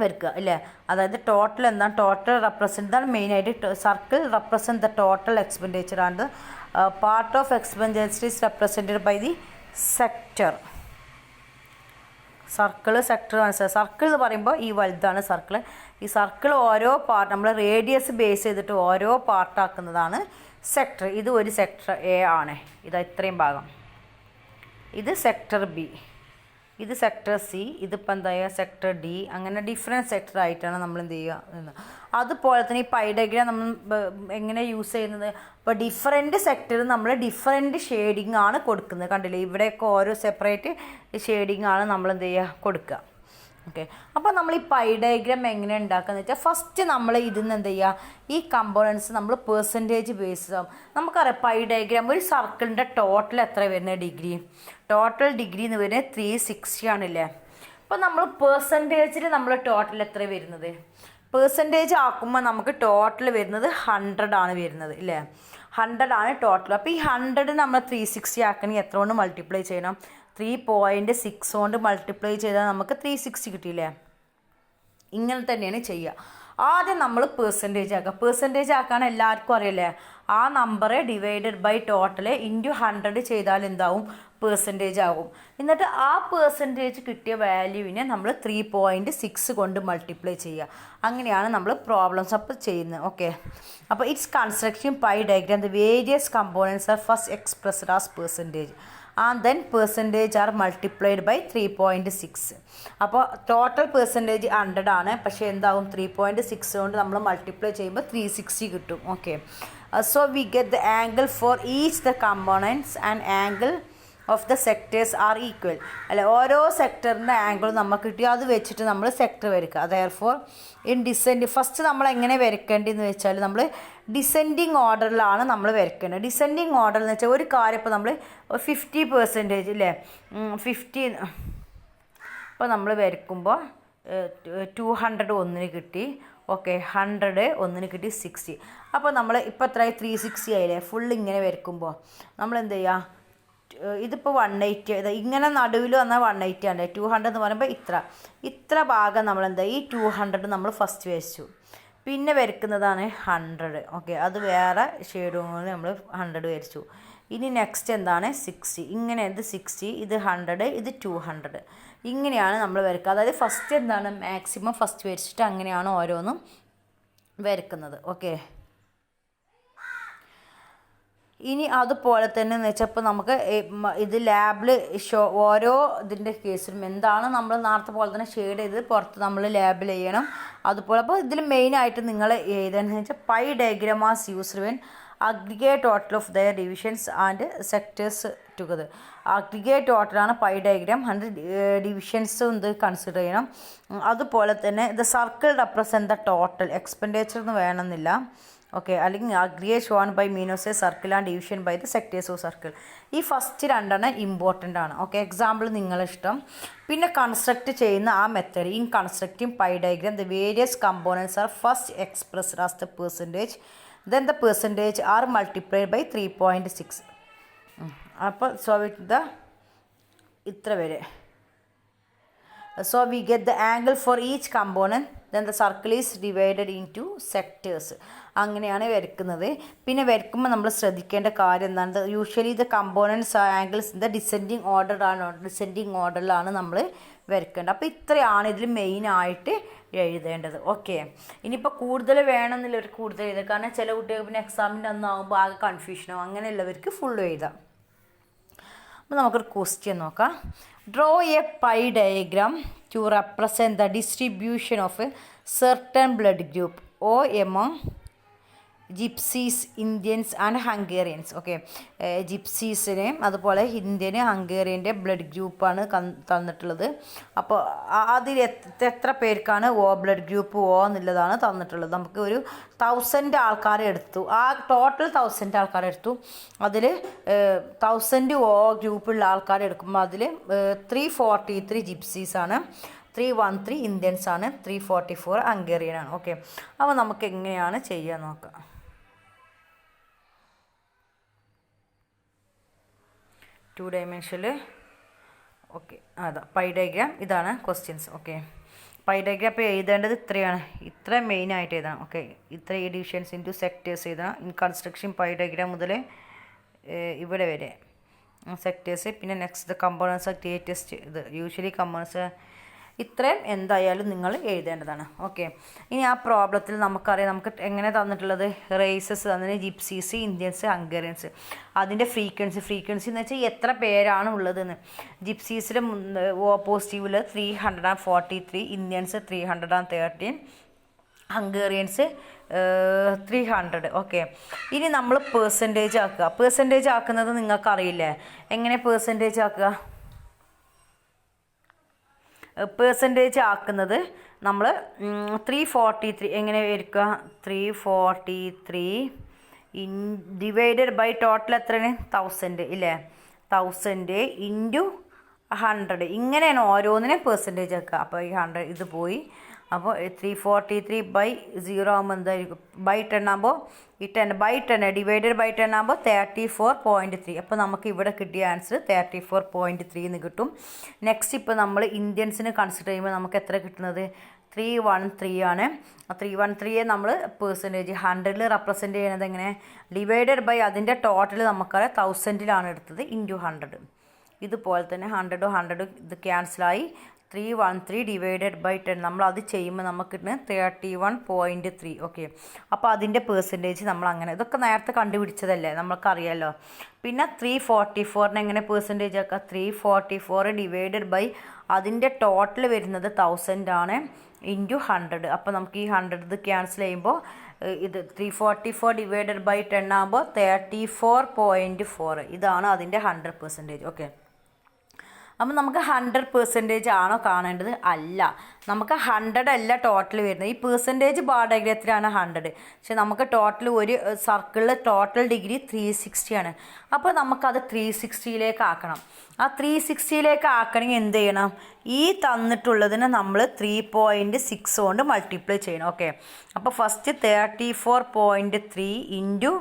വരയ്ക്കുക അല്ലേ. അതായത് ടോട്ടൽ എന്താണ്, ടോട്ടൽ റെപ്രസെൻ്റ് ഇതാണ് മെയിനായിട്ട്. Circle represent the total expenditure and part of expenditure is represented by the sector. Circle sector മനസ്സിലായി. സർക്കിൾ എന്ന് പറയുമ്പോൾ ഈ വലുതാണ് സർക്കിൾ. ഈ സർക്കിൾ ഓരോ പാർട്ട് നമ്മൾ റേഡിയസ് ബേസ് ചെയ്തിട്ട് ഓരോ പാർട്ടാക്കുന്നതാണ് സെക്ടർ. ഇത് ഒരു സെക്ടർ എ ആണ്, ഇതാ ഇത്രയും ഭാഗം. ഇത് സെക്ടർ ബി, ഇത് സെക്ടർ സി, ഇതിപ്പോൾ എന്താ ചെയ്യുക സെക്ടർ ഡി. അങ്ങനെ ഡിഫറെൻറ്റ് സെക്ടർ ആയിട്ടാണ് നമ്മൾ എന്ത് ചെയ്യുക. അതുപോലെ തന്നെ ഈ പൈ ഡയഗ്രാം നമ്മൾ എങ്ങനെ യൂസ് ചെയ്യുന്നത്, ഇപ്പോൾ ഡിഫറെൻറ്റ് സെക്ടർ നമ്മൾ ഡിഫറെൻറ്റ് ഷെയ്ഡിങ് ആണ് കൊടുക്കുന്നത്. കണ്ടില്ലേ, ഇവിടെയൊക്കെ ഓരോ സെപ്പറേറ്റ് ഷെയ്ഡിങ് ആണ് നമ്മൾ എന്ത് ചെയ്യുക കൊടുക്കുക. ഓക്കെ, അപ്പോൾ നമ്മൾ ഈ പൈ ഡയഗ്രാം എങ്ങനെ ഉണ്ടാക്കുകയെന്ന് വെച്ചാൽ ഫസ്റ്റ് നമ്മൾ ഇതിൽ നിന്ന് എന്ത് ചെയ്യുക, ഈ കമ്പോണൻസ് നമ്മൾ പെർസെൻറ്റേജ് ബേസ് ആവും. നമുക്കറിയാം പൈ ഡയഗ്രാം ഒരു സർക്കിളിൻ്റെ ടോട്ടൽ എത്ര വരുന്നത് ഡിഗ്രി, ടോട്ടൽ ഡിഗ്രി എന്ന് വരുന്നത് 360 ആണല്ലേ. അപ്പോൾ നമ്മൾ പെർസെൻറ്റേജിൽ നമ്മൾ ടോട്ടൽ എത്ര വരുന്നത്, പെർസെൻറ്റേജ് ആക്കുമ്പോൾ നമുക്ക് ടോട്ടൽ വരുന്നത് 100 ആണ് വരുന്നത് ഇല്ലേ. 100 ആണ് ടോട്ടൽ. അപ്പോൾ ഈ 100 നമ്മൾ 360 ആക്കണമെങ്കിൽ എത്ര കൊണ്ട് മൾട്ടിപ്ലൈ ചെയ്യണം, 3.6 കൊണ്ട് മൾട്ടിപ്ലൈ ചെയ്താൽ നമുക്ക് 360 കിട്ടിയില്ലേ. ഇങ്ങനെ തന്നെയാണ് ചെയ്യുക. ആദ്യം നമ്മൾ പെർസെൻറ്റേജ് ആക്കുക. പെർസെൻറ്റേജ് ആക്കാൻ എല്ലാവർക്കും അറിയില്ലേ, ആ number divided by total into 100 ചെയ്താൽ എന്താവും, പെർസെൻറ്റേജ് ആകും. എന്നിട്ട് ആ പെർസെൻറ്റേജ് കിട്ടിയ വാല്യൂവിനെ നമ്മൾ 3.6 കൊണ്ട് മൾട്ടിപ്ലൈ ചെയ്യുക. അങ്ങനെയാണ് നമ്മൾ പ്രോബ്ലംസ് അപ്പോൾ ചെയ്യുന്നത്. ഓക്കെ, അപ്പോൾ it's construction pie diagram the various components are first expressed as percentage and then percentage are multiplied by 3.6. അപ്പോൾ ടോട്ടൽ പെർസെൻറ്റേജ് 100 ആണ്, പക്ഷേ എന്താവും 3.6 കൊണ്ട് നമ്മൾ മൾട്ടിപ്ലൈ ചെയ്യുമ്പോൾ 360 കിട്ടും. Okay, so we get the angle for each the components and angle of the sectors are equal അല്ലെ. ഓരോ സെക്ടറിൻ്റെ ആംഗിൾ നമുക്ക് കിട്ടി, അത് വെച്ചിട്ട് നമ്മൾ സെക്ടർ വരയ്ക്കുക. ദെയർഫോർ ഇൻ ഡിസെൻഡ് ഫസ്റ്റ് നമ്മൾ എങ്ങനെ വരയ്ക്കേണ്ടതെന്ന് വെച്ചാൽ നമ്മൾ ഡിസെൻഡിങ് ഓർഡറിലാണ് നമ്മൾ വരയ്ക്കേണ്ടത്. ഡിസെൻഡിങ് ഓർഡർ എന്ന് വെച്ചാൽ ഒരു കാര്യം ഇപ്പോൾ നമ്മൾ 50% ഇല്ലേ 50, ഇപ്പോൾ നമ്മൾ വരയ്ക്കുമ്പോൾ 200 ഒന്നിന് കിട്ടി. ഓക്കെ, 100 ഒന്നിന് കിട്ടി 60. അപ്പോൾ നമ്മൾ ഇപ്പോൾ എത്രയായി 360 ആയില്ലേ. ഫുൾ ഇങ്ങനെ വരയ്ക്കുമ്പോൾ നമ്മൾ എന്ത് ചെയ്യുക, ഇതിപ്പോൾ 180 ഇങ്ങനെ നടുവിൽ വന്നാൽ 180 ആണ്. 200 എന്ന് പറയുമ്പോൾ ഇത്ര ഭാഗം നമ്മൾ എന്താ ഈ 200 നമ്മൾ ഫസ്റ്റ് വരച്ചു. പിന്നെ വരയ്ക്കുന്നതാണ് 100. ഓക്കെ, അത് വേറെ ഷെയ്ഡ് കൊണ്ട് നമ്മൾ 100 വരച്ചു. ഇനി നെക്സ്റ്റ് എന്താണ് 60. ഇങ്ങനെ ഇത് 60, ഇത് 100, ഇത് 200. ഇങ്ങനെയാണ് നമ്മൾ വരയ്ക്കുക. അതായത് ഫസ്റ്റ് എന്താണ് മാക്സിമം ഫസ്റ്റ് വരച്ചിട്ട് അങ്ങനെയാണ് ഓരോന്നും വരയ്ക്കുന്നത്. ഓക്കെ, ഇനി അതുപോലെ തന്നെ എന്ന് വെച്ചാൽ ഇപ്പോൾ നമുക്ക് ഇത് ലാബിൽ ഓരോ ഇതിൻ്റെ കേസിലും എന്താണ് നമ്മൾ നേരത്തെ പോലെ തന്നെ ഷെയ്ഡ് ചെയ്ത് പുറത്ത് നമ്മൾ ലാബിൽ ചെയ്യണം. അതുപോലെ അപ്പോൾ ഇതിൽ മെയിനായിട്ട് നിങ്ങൾ എഴുതാന്ന് വെച്ചാൽ pie diagram as used when aggregate total of their divisions and sectors together. Aggregate ടോട്ടലാണ് പൈ ഡയഗ്രാം, 100 ഡിവിഷൻസും ഇത് കൺസിഡർ ചെയ്യണം. അതുപോലെ തന്നെ the circle represent the total expenditure എന്ന് വേണമെന്നില്ല. ഓക്കെ, അല്ലെങ്കിൽ aggregate shown by means a circle and division by the sectors of circle. ഈ ഫസ്റ്റ് രണ്ടെണ്ണം ഇമ്പോർട്ടൻ്റ് ആണ്. ഓക്കെ, എക്സാമ്പിൾ നിങ്ങളിഷ്ടം. പിന്നെ കൺസ്ട്രക്റ്റ് ചെയ്യുന്ന ആ method in constructing pie diagram the various components are first expressed as the percentage, then the percentage are multiplied by 3.6. അപ്പോൾ സോ വിത്ത് ദ ഇത്ര വരെ. So we get the angle for each component, then the circle is divided into sectors. അങ്ങനെയാണ് വരയ്ക്കുന്നത്. പിന്നെ വരയ്ക്കുമ്പോൾ നമ്മൾ ശ്രദ്ധിക്കേണ്ട കാര്യം എന്താണ്, usually the components angles in the descending ഓർഡറിലാണ് നമ്മൾ വരയ്ക്കേണ്ടത്. അപ്പോൾ ഇത്രയാണ് ഇതിൽ മെയിനായിട്ട് എഴുതേണ്ടത്. ഓക്കെ, ഇനിയിപ്പോൾ കൂടുതൽ വേണമെന്നില്ലവർ കൂടുതൽ എഴുതുക. കാരണം ചില കുട്ടികൾക്ക് പിന്നെ എക്സാമിൻ്റെ അന്നാകുമ്പോൾ ആകെ കൺഫ്യൂഷനാവും. അങ്ങനെയുള്ളവർക്ക് ഫുള്ളും എഴുതാം. അപ്പോൾ നമുക്കൊരു ക്വസ്റ്റ്യൻ നോക്കാം. Draw a pie diagram to represent the distribution of a certain blood group O among gypsies, Indians and Hungarians. Okay, ജിപ്സീസിന് അതുപോലെ ഇന്ത്യന് ഹംഗേറിയൻ്റെ ബ്ലഡ് ഗ്രൂപ്പാണ് തന്നിട്ടുള്ളത്. അപ്പോൾ അതിൽ എത്ര പേർക്കാണ് ബ്ലഡ് ഗ്രൂപ്പ് എന്നുള്ളതാണ് തന്നിട്ടുള്ളത്. നമുക്ക് ഒരു 1000 ആൾക്കാരെ എടുത്തു, ആ ടോട്ടൽ 1000 ആൾക്കാരെ എടുത്തു. അതിൽ 1000 ഗ്രൂപ്പുള്ള ആൾക്കാരെ എടുക്കുമ്പോൾ അതിൽ 343 ജിപ്സീസാണ്, 313 ഇന്ത്യൻസ് ആണ്, 344 ഹംഗേറിയൻ ആണ്. ഓക്കെ, അപ്പോൾ നമുക്ക് എങ്ങനെയാണ് ചെയ്യാൻ നോക്കാം. 2 ഡയമെൻഷനിൽ. ഓക്കെ, അതാ പൈ ഡയഗ്രാം. ഇതാണ് ക്വസ്റ്റ്യൻസ്. ഓക്കെ, പൈ ഡയഗ്രാം ഇപ്പോൾ എഴുതേണ്ടത് ഇത്രയാണ്, ഇത്ര മെയിനായിട്ട് എഴുതണം. ഓക്കെ, ഇത്ര ഡിവിഷൻസ് ഇൻറ്റു സെക്ടേഴ്സ് എഴുതണം. ഇൻ കൺസ്ട്രക്ഷൻ പൈ ഡയഗ്രാം മുതൽ ഇവിടെ വരെ സെക്ടേഴ്സ്. പിന്നെ നെക്സ്റ്റ് കമ്പോണൻസ് ഓഫ് ഗ്രേറ്റസ്റ്റ്, ഇത് യൂഷ്വലി കമ്പോണൻസ്. ഇത്രയും എന്തായാലും നിങ്ങൾ എഴുതേണ്ടതാണ്. ഓക്കെ, ഇനി ആ പ്രോബ്ലത്തിൽ നമുക്കറിയാം നമുക്ക് എങ്ങനെ തന്നിട്ടുള്ളത്, റേസസ് തന്നിട്ട് ജിപ്സീസ്, ഇന്ത്യൻസ്, ഹംഗേറിയൻസ്. അതിൻ്റെ ഫ്രീക്വൻസി എന്ന് വെച്ചാൽ എത്ര പേരാണ് ഉള്ളതെന്ന്. ജിപ്സീസിൽ പോസിറ്റീവിൽ 343, ഇന്ത്യൻസ് 313, ഹംഗേറിയൻസ് 300. ഓക്കെ, ഇനി നമ്മൾ പേഴ്സൻറ്റേജ് ആക്കുക. പേഴ്സൻറ്റേജ് ആക്കുന്നത് നിങ്ങൾക്കറിയില്ലേ, എങ്ങനെ പേഴ്സൻറ്റേജ് ആക്കുക? പേഴ്സൻറ്റേജ് ആക്കുന്നത് നമ്മൾ 343 എങ്ങനെ വരിക, 343 ഡിവൈഡഡ് ബൈ ടോട്ടൽ എത്രയാണ്, 1000 ഇല്ലേ, 1000 ഇൻറ്റു 100. ഇങ്ങനെയാണ് ഓരോന്നിനെ പേഴ്സൻറ്റേജ് ആക്കുക. അപ്പോൾ ഈ 100 ഇത് പോയി. അപ്പോൾ 343 ബൈ 0 ആകുമ്പോൾ എന്തായിരിക്കും, ബൈ 10 ആകുമ്പോൾ ഈ 10 ബൈ 10 ഡിവൈഡഡ് ബൈ 10 ആകുമ്പോൾ 34.3. അപ്പോൾ നമുക്ക് ഇവിടെ കിട്ടിയ ആൻസർ 34.3 എന്ന് കിട്ടും. നെക്സ്റ്റ് ഇപ്പോൾ നമ്മൾ ഇന്ത്യൻസിന് കൺസിഡർ ചെയ്യുമ്പോൾ നമുക്ക് എത്ര കിട്ടുന്നത്, 313 ആണ്. 313 നമ്മൾ പേഴ്സൻറ്റേജ് 100ൽ റെപ്രസെൻറ്റ് ചെയ്യുന്നത് എങ്ങനെ, ഡിവൈഡഡ് ബൈ അതിൻ്റെ ടോട്ടൽ നമുക്കറിയാം 1000ലാണ് എടുത്തത്, ഇൻറ്റു 100. ഇതുപോലെ തന്നെ 100 100 ഇത് ക്യാൻസലായി. 313 ഡിവൈഡഡ് ബൈ 10 നമ്മൾ അത് ചെയ്യുമ്പോൾ നമുക്ക് കിട്ടുന്നത് 31.3. ഓക്കെ, അപ്പോൾ അതിൻ്റെ പേഴ്സൻറ്റേജ് നമ്മൾ അങ്ങനെ, ഇതൊക്കെ നേരത്തെ കണ്ടുപിടിച്ചതല്ലേ, നമ്മൾക്കറിയാമല്ലോ. പിന്നെ 344 എങ്ങനെ പേഴ്സൻറ്റേജ് ആക്കുക, 344 ഡിവൈഡഡ് ബൈ അതിൻ്റെ ടോട്ടൽ വരുന്നത് 1000 ആണ്, ഇൻറ്റു 100. അപ്പോൾ നമുക്ക് ഈ 100 ഇത് ക്യാൻസൽ ചെയ്യുമ്പോൾ ഇത് 344 ഡിവൈഡഡ് ബൈ 10 ആകുമ്പോൾ 34.4. ഇതാണ് അതിൻ്റെ 100%. ഓക്കെ, അപ്പോൾ നമുക്ക് 100% ആണോ കാണേണ്ടത്? അല്ല, നമുക്ക് 100 അല്ല ടോട്ടൽ വരുന്നത്. ഈ പേഴ്സൻറ്റേജ് ബാർ ഡയഗ്രത്തിലാണ് 100. പക്ഷെ നമുക്ക് ടോട്ടൽ ഒരു സർക്കിളിൽ ടോട്ടൽ ഡിഗ്രി 360 ആണ്. അപ്പോൾ നമുക്കത് 360ലേക്ക് ആക്കണം. ആ 360ലേക്ക് ആക്കണമെങ്കിൽ എന്ത് ചെയ്യണം, ഈ തന്നിട്ടുള്ളതിനെ നമ്മൾ 3.6 കൊണ്ട് മൾട്ടിപ്ലൈ ചെയ്യണം. ഓക്കെ, അപ്പോൾ ഫസ്റ്റ് 34.3 ഇൻറ്റു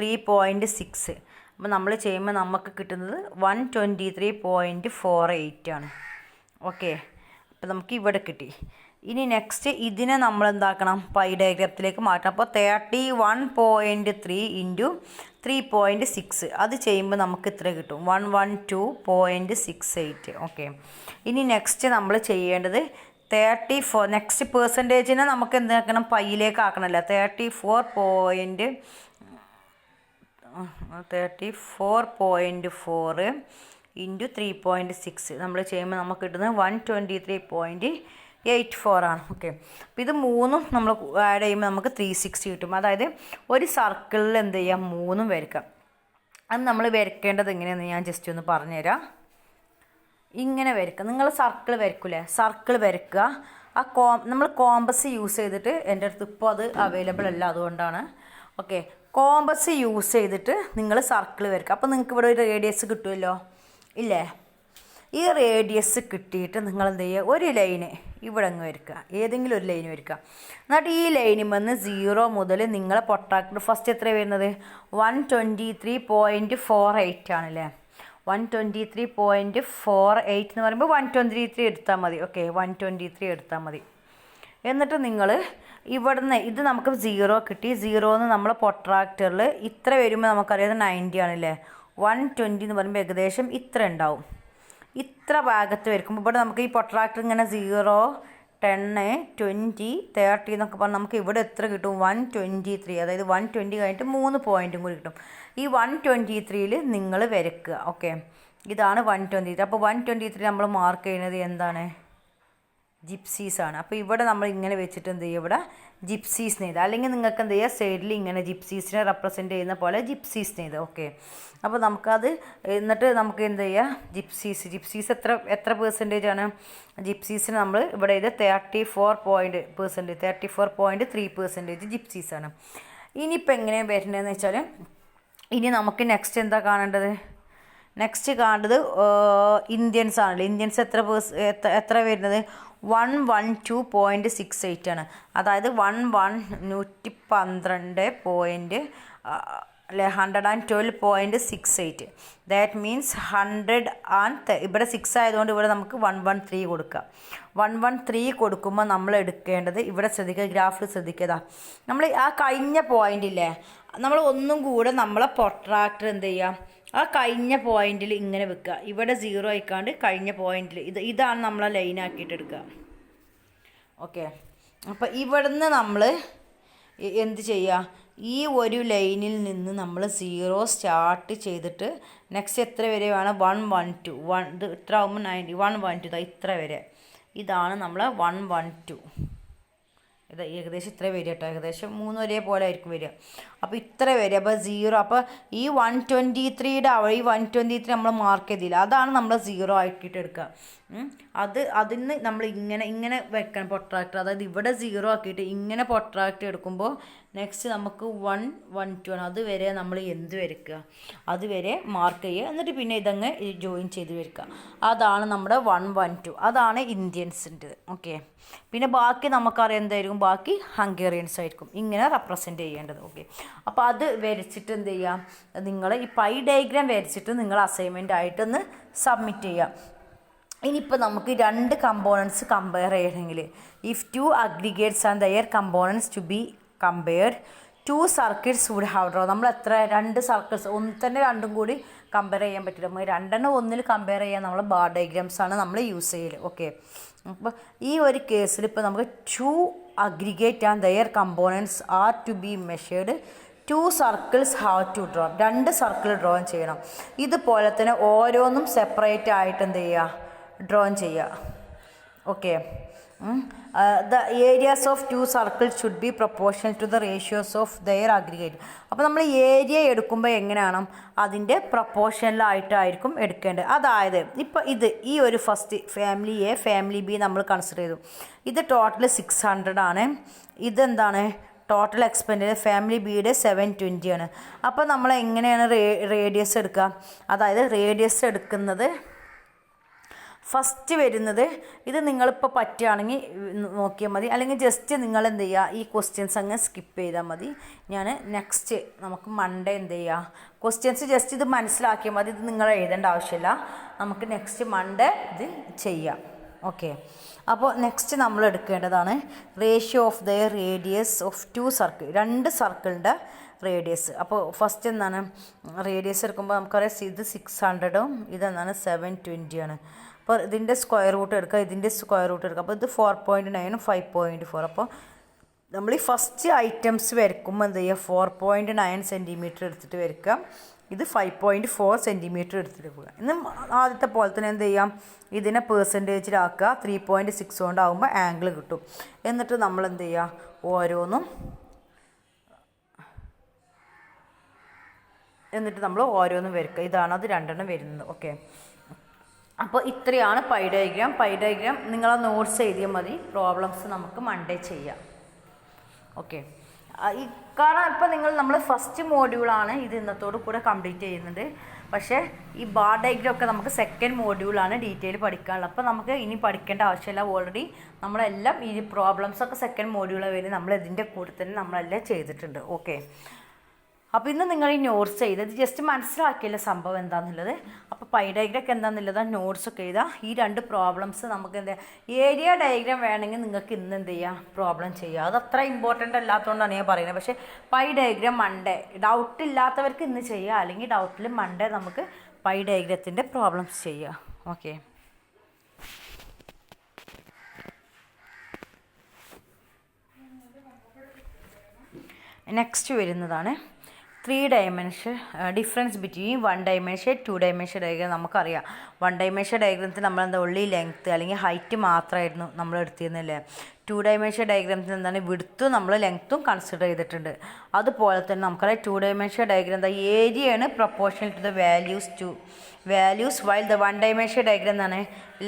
3.6. അപ്പോൾ നമ്മൾ ചെയ്യുമ്പോൾ നമുക്ക് കിട്ടുന്നത് 123.48 ആണ്. ഓക്കെ, അപ്പോൾ നമുക്ക് ഇവിടെ കിട്ടി. ഇനി നെക്സ്റ്റ് ഇതിനെ നമ്മൾ എന്താക്കണം, പൈ ഡയഗ്രത്തിലേക്ക് മാറ്റണം. അപ്പോൾ 31.3 ഇൻറ്റു 3.6 അത് ചെയ്യുമ്പോൾ നമുക്ക് ഇത്ര കിട്ടും, 112.68. ഓക്കെ, ഇനി നെക്സ്റ്റ് നമ്മൾ ചെയ്യേണ്ടത് 34. നെക്സ്റ്റ് പേഴ്സൻറ്റേജിനെ നമുക്ക് എന്താക്കണം, പൈയിലേക്ക് ആക്കണമല്ലോ. 34.4 ഇൻറ്റു 3.6 നമ്മൾ ചെയ്യുമ്പോൾ നമുക്ക് കിട്ടുന്നത് 123.84 ആണ്. ഓക്കെ, അപ്പോൾ ഇത് മൂന്നും നമ്മൾ ആഡ് ചെയ്യുമ്പോൾ നമുക്ക് 360 കിട്ടും. അതായത് ഒരു സർക്കിളിൽ എന്ത് ചെയ്യാം, 3 വരയ്ക്കാം. അത് നമ്മൾ വരയ്ക്കേണ്ടത് എങ്ങനെയാണെന്ന് ഞാൻ ജസ്റ്റ് ഒന്ന് പറഞ്ഞുതരാം. ഇങ്ങനെ വരയ്ക്കുക, നിങ്ങൾ സർക്കിൾ വരയ്ക്കൂലേ, സർക്കിൾ വരയ്ക്കുക. ആ നമ്മൾ കോമ്പസ് യൂസ് ചെയ്തിട്ട്, എൻ്റെ അടുത്ത് ഇപ്പോൾ അത് അവൈലബിൾ അല്ല, അതുകൊണ്ടാണ്. ഓക്കെ, കോമ്പസ് യൂസ് ചെയ്തിട്ട് നിങ്ങൾ സർക്കിൾ വരയ്ക്കുക. അപ്പോൾ നിങ്ങൾക്ക് ഇവിടെ ഒരു റേഡിയസ് കിട്ടുമല്ലോ, ഇല്ലേ? ഈ റേഡിയസ് കിട്ടിയിട്ട് നിങ്ങൾ എന്ത് ചെയ്യുക, ഒരു ലൈന് ഇവിടെ അങ്ങ് വരയ്ക്കുക, ഏതെങ്കിലും ഒരു ലൈന് വരയ്ക്കുക. എന്നിട്ട് ഈ ലൈനിൽ വന്ന് 0 മുതൽ നിങ്ങളെ പൊട്ടാക്ട് ഫസ്റ്റ് എത്ര വരുന്നത്, 123.48 ആണല്ലേ. 123.48 എന്ന് പറയുമ്പോൾ 123 എടുത്താൽ മതി. ഓക്കെ, 123 എടുത്താൽ മതി. എന്നിട്ട് നിങ്ങൾ ഇവിടുന്ന് ഇത് നമുക്ക് 0 കിട്ടി. 0 നമ്മൾ പൊട്രാക്ടറിൽ ഇത്ര വരുമ്പോൾ നമുക്കറിയാം 90 ആണല്ലേ. 120 എന്ന് പറയുമ്പോൾ ഏകദേശം ഇത്ര ഉണ്ടാവും. ഇത്ര ഭാഗത്ത് വരയ്ക്കുമ്പോൾ ഇവിടെ നമുക്ക് ഈ പൊട്രാക്ടർ ഇങ്ങനെ 0, 10, 20, 30 എന്നൊക്കെ പറഞ്ഞാൽ നമുക്ക് ഇവിടെ എത്ര കിട്ടും, 123. അതായത് 120 കഴിഞ്ഞിട്ട് 3 പോയിൻറ്റും കൂടി കിട്ടും. ഈ 123ൽ നിങ്ങൾ വരയ്ക്കുക. ഓക്കെ, ഇതാണ് 123. അപ്പോൾ 123 നമ്മൾ മാർക്ക് ചെയ്യുന്നത് എന്താണ്, ജിപ്സീസാണ്. അപ്പോൾ ഇവിടെ നമ്മൾ ഇങ്ങനെ വെച്ചിട്ട് എന്ത് ചെയ്യുക, ഇവിടെ ജിപ്സീസിന് എഴുതുക. അല്ലെങ്കിൽ നിങ്ങൾക്ക് എന്ത് ചെയ്യുക, സൈഡിൽ ഇങ്ങനെ ജിപ്സീസിനെ റെപ്രസെൻറ്റ് ചെയ്യുന്ന പോലെ ജിപ്സീസിന് എഴുതുക. ഓക്കെ, അപ്പോൾ നമുക്കത് എന്നിട്ട് നമുക്ക് എന്ത് ചെയ്യുക, ജിപ്സീസ് എത്ര പെർസെൻറ്റേജ് ആണ് ജിപ്സീസിന് നമ്മൾ ഇവിടെ ഇത് 34.3% ജിപ്സീസാണ്. ഇനിയിപ്പോൾ എങ്ങനെയാണ് വരുന്നതെന്ന് വെച്ചാൽ, ഇനി നമുക്ക് നെക്സ്റ്റ് എന്താ കാണേണ്ടത്, നെക്സ്റ്റ് കാണേണ്ടത് ഇന്ത്യൻസ് ആണല്ലോ. ഇന്ത്യൻസ് എത്ര വരുന്നത് 112.68 ആണ്. അതായത് 112.68. ദാറ്റ് മീൻസ് 100 ഇവിടെ 6 ആയതുകൊണ്ട് ഇവിടെ നമുക്ക് 113 കൊടുക്കാം. 113 കൊടുക്കുമ്പോൾ നമ്മൾ എടുക്കേണ്ടത്, ഇവിടെ ശ്രദ്ധിക്കുക, ഗ്രാഫിൽ ശ്രദ്ധിക്കുക, നമ്മൾ ആ കഴിഞ്ഞ പോയിൻ്റില്ലേ, നമ്മൾ ഒന്നും കൂടെ നമ്മളെ പ്രൊട്രാക്ടർ എന്ത് ചെയ്യുക, ആ കഴിഞ്ഞ പോയിന്റിൽ ഇങ്ങനെ വെക്കുക. ഇവിടെ 0 ആയിക്കാണ്ട് കഴിഞ്ഞ പോയിന്റിൽ ഇതാണ് നമ്മളെ ലൈനാക്കിയിട്ട് എടുക്കുക. ഓക്കെ, അപ്പോൾ ഇവിടുന്ന് നമ്മൾ എന്ത് ചെയ്യുക, ഈ ഒരു ലൈനിൽ നിന്ന് നമ്മൾ 0 സ്റ്റാർട്ട് ചെയ്തിട്ട് നെക്സ്റ്റ് എത്ര വരെ വേണം, 112 ഇത് ഇത്ര ആകുമ്പോൾ 90 112 ഇത്ര വരെ, ഇതാണ് നമ്മളെ 112. ഇത് ഏകദേശം ഇത്ര വരിക കേട്ടോ, ഏകദേശം 3 ഒരേ പോലെ ആയിരിക്കും വരിക. അപ്പോൾ ഇത്ര വരിക, അപ്പോൾ 0. അപ്പോൾ ഈ 123യുടെ ഈ 123 നമ്മൾ മാർക്ക് ചെയ്തില്ല, അതാണ് നമ്മൾ 0 ആക്കിയിട്ട് എടുക്കുക. അതിന് നമ്മൾ ഇങ്ങനെ വെക്കണം പ്രൊട്രാക്ടർ. അതായത് ഇവിടെ 0 ആക്കിയിട്ട് ഇങ്ങനെ പ്രൊട്രാക്ടർ എടുക്കുമ്പോൾ നെക്സ്റ്റ് നമുക്ക് 112 ആണ്. അതുവരെ നമ്മൾ എന്ത് വരയ്ക്കുക, അതുവരെ മാർക്ക് ചെയ്യുക. എന്നിട്ട് പിന്നെ ഇതങ്ങ് ജോയിൻ ചെയ്ത് വരയ്ക്കുക. അതാണ് നമ്മുടെ 112. അതാണ് ഇന്ത്യൻസിൻ്റെ. ഓക്കെ, പിന്നെ ബാക്കി നമുക്കറിയാം എന്തായിരിക്കും, ബാക്കി ഹംഗേറിയൻസ് ആയിരിക്കും ഇങ്ങനെ റെപ്രസെൻറ്റ് ചെയ്യേണ്ടത്. ഓക്കെ, അപ്പോൾ അത് വരച്ചിട്ട് എന്ത് ചെയ്യുക, നിങ്ങൾ ഈ പൈ ഡയഗ്രാം വരച്ചിട്ട് നിങ്ങൾ അസൈൻമെൻ്റ് ആയിട്ടൊന്ന് സബ്മിറ്റ് ചെയ്യുക. ഇനിയിപ്പോൾ നമുക്ക് 2 കമ്പോണൻസ് കമ്പയർ ചെയ്യണമെങ്കിൽ, if 2 aggregates and their components to be compared 2 circles would have draw. നമ്മൾ 2 സർക്കിൾസ് ഒന്നിൽ തന്നെ രണ്ടും കൂടി കമ്പയർ ചെയ്യാൻ പറ്റില്ല. നമ്മൾ 2 ഒന്നിൽ കമ്പയർ ചെയ്യാൻ നമ്മൾ ബാർ ഡയഗ്രാംസ് ആണ് നമ്മൾ യൂസ് ചെയ്യൽ. ഓക്കെ, അപ്പോൾ ഈ ഒരു കേസിൽ ഇപ്പോൾ നമുക്ക് 2 aggregate and their components are to be measured 2 circles have to draw. 2 circle draw ചെയ്യുക. ഇതുപോലെ തന്നെ ഓരോന്നും സെപ്പറേറ്റ് ആയിട്ട് എന്ത് ചെയ്യുക, ഡ്രോ ചെയ്യുക. Okay, the areas of 2 circles should be proportional to the ratios of their aggregate. അപ്പോൾ നമ്മൾ ഏരിയ എടുക്കുമ്പോൾ എങ്ങനെയാണ്, അതിൻ്റെ പ്രൊപ്പോർഷണലായിട്ടായിരിക്കും എടുക്കേണ്ടത്. അതായത് ഇപ്പോൾ ഈ ഒരു first family A family B നമ്മൾ കൺസിഡർ ചെയ്തു. ഇത് ടോട്ടൽ 600 ആണ്. ഇതെന്താണ്, ടോട്ടൽ എക്സ്പെൻഡിച്ചർ ഫാമിലി ബിയുടെ 720 ആണ്. അപ്പോൾ നമ്മൾ എങ്ങനെയാണ് റേഡിയസ് എടുക്കുക, അതായത് റേഡിയസ് എടുക്കുന്നത് ഫസ്റ്റ് വരുന്നത്, ഇത് നിങ്ങളിപ്പോൾ പറ്റുകയാണെങ്കിൽ നോക്കിയാൽ മതി, അല്ലെങ്കിൽ ജസ്റ്റ് നിങ്ങൾ എന്ത് ചെയ്യുക, ഈ ക്വസ്റ്റ്യൻസ് അങ്ങ് സ്കിപ്പ് ചെയ്താൽ മതി. ഞാൻ നെക്സ്റ്റ് നമുക്ക് മൺഡേ എന്ത് ചെയ്യുക, ക്വസ്റ്റ്യൻസ് ജസ്റ്റ് ഇത് മനസ്സിലാക്കിയാൽ മതി, ഇത് നിങ്ങൾ എഴുതേണ്ട ആവശ്യമില്ല. നമുക്ക് നെക്സ്റ്റ് മൺഡേ ഇത് ചെയ്യാം. ഓക്കെ, അപ്പോൾ നെക്സ്റ്റ് നമ്മൾ എടുക്കേണ്ടതാണ് ratio of the radius of 2 circle, 2 സർക്കിളിൻ്റെ റേഡിയസ്. അപ്പോൾ ഫസ്റ്റ് എന്താണ്, റേഡിയസ് എടുക്കുമ്പോൾ നമുക്കറിയാം ഇത് 600ഉം ഇതെന്താണ് 720 ആണ്. അപ്പോൾ ഇതിൻ്റെ സ്ക്വയർ റൂട്ട് എടുക്കുക, ഇതിൻ്റെ സ്ക്വയർ റൂട്ട് എടുക്കുക. അപ്പോൾ ഇത് 4.9 5.4. അപ്പോൾ നമ്മൾ ഈ ഫസ്റ്റ് ഐറ്റംസ് വരയ്ക്കുമ്പോൾ എന്ത് ചെയ്യുക, 4.9 സെൻറ്റിമീറ്റർ എടുത്തിട്ട് വരയ്ക്കുക. ഇത് 5.4 സെൻറ്റിമീറ്റർ എടുത്തിട്ട് പോകുക. ഇന്ന് ആദ്യത്തെ പോലെ തന്നെ എന്ത് ചെയ്യാം, ഇതിനെ പെർസെൻറ്റേജിലാക്കുക. 3.6 കൊണ്ടാകുമ്പോൾ ആംഗിൾ കിട്ടും. എന്നിട്ട് നമ്മൾ എന്ത് ചെയ്യുക, ഓരോന്നും വരയ്ക്കുക. ഇതാണ് അത് 2 വരുന്നത്. ഓക്കെ, അപ്പോൾ ഇത്രയാണ് പൈ ഡയഗ്രാം. നിങ്ങൾ നോട്ട്സ് എഴുതിയാൽ മതി, പ്രോബ്ലംസ് നമുക്ക് മൺഡേ ചെയ്യാം. ഓക്കെ, കാരണം ഇപ്പോൾ നമ്മൾ ഫസ്റ്റ് മോഡ്യൂളാണ് ഇത് ഇന്നത്തോടു കൂടെ കംപ്ലീറ്റ് ചെയ്യുന്നത്. പക്ഷേ ഈ ബാർ ഡയഗ്രാം ഒക്കെ നമുക്ക് സെക്കൻഡ് മോഡ്യൂളാണ് ഡീറ്റെയിൽ പഠിക്കാനുള്ളത്. അപ്പോൾ നമുക്ക് ഇനി പഠിക്കേണ്ട ആവശ്യമില്ല. ഓൾറെഡി നമ്മളെല്ലാം ഈ പ്രോബ്ലംസൊക്കെ സെക്കൻഡ് മോഡ്യൂളിൽ വരെ നമ്മൾ ഇതിൻ്റെ കൂടെ തന്നെ നമ്മളെല്ലാം ചെയ്തിട്ടുണ്ട്. ഓക്കെ, അപ്പോൾ ഇന്ന് നിങ്ങൾ ഈ നോട്ട്സ് ചെയ്തത് ജസ്റ്റ് മനസ്സിലാക്കിയല്ലോ സംഭവം എന്താണെന്നുള്ളത്. അപ്പോൾ പൈ ഡയഗ്രാം എന്താണെന്നുള്ളത് നോട്ട്സൊക്കെ എഴുതുക. ഈ 2 പ്രോബ്ലംസ് നമുക്ക് എന്താ, ഏരിയ ഡയഗ്രാം വേണമെങ്കിൽ നിങ്ങൾക്ക് ഇന്ന് എന്ത് ചെയ്യുക, പ്രോബ്ലം ചെയ്യുക. അത് അത്ര ഇമ്പോർട്ടൻ്റ് അല്ലാത്തതുകൊണ്ടാണ് ഞാൻ പറയുന്നത്. പക്ഷേ പൈ ഡയഗ്രാം മൺഡേ ഡൗട്ട് ഇല്ലാത്തവർക്ക് ഇന്ന് ചെയ്യുക, അല്ലെങ്കിൽ ഡൗട്ടിൽ മൺഡേ നമുക്ക് പൈ ഡയഗ്രത്തിൻ്റെ പ്രോബ്ലംസ് ചെയ്യുക. ഓക്കെ, നെക്സ്റ്റ് വരുന്നതാണ് 3 dimension difference between 1 dimension 2 dimension diagram നമുക്കറിയാം. 1 ഡയമെൻഷൻ ഡയഗ്രാമത്തിൽ നമ്മളെന്താ ഉള്ളി ലെങ്ത്ത് അല്ലെങ്കിൽ ഹൈറ്റ് മാത്രമായിരുന്നു നമ്മൾ എടുത്തിരുന്നില്ലേ. 2 ഡയമെൻഷൻ ഡയഗ്രാമത്തിൽ എന്താണ് വിഡ്ത്തും നമ്മൾ ലെങ്ത്തും കൺസിഡർ ചെയ്തിട്ടുണ്ട്. അതുപോലെ തന്നെ നമുക്കറിയാം 2 ഡയമെൻഷൻ ഡയഗ്രാം എന്താ ഏരിയയാണ് proportional to the values while the 1 dimension diagram എന്താണ്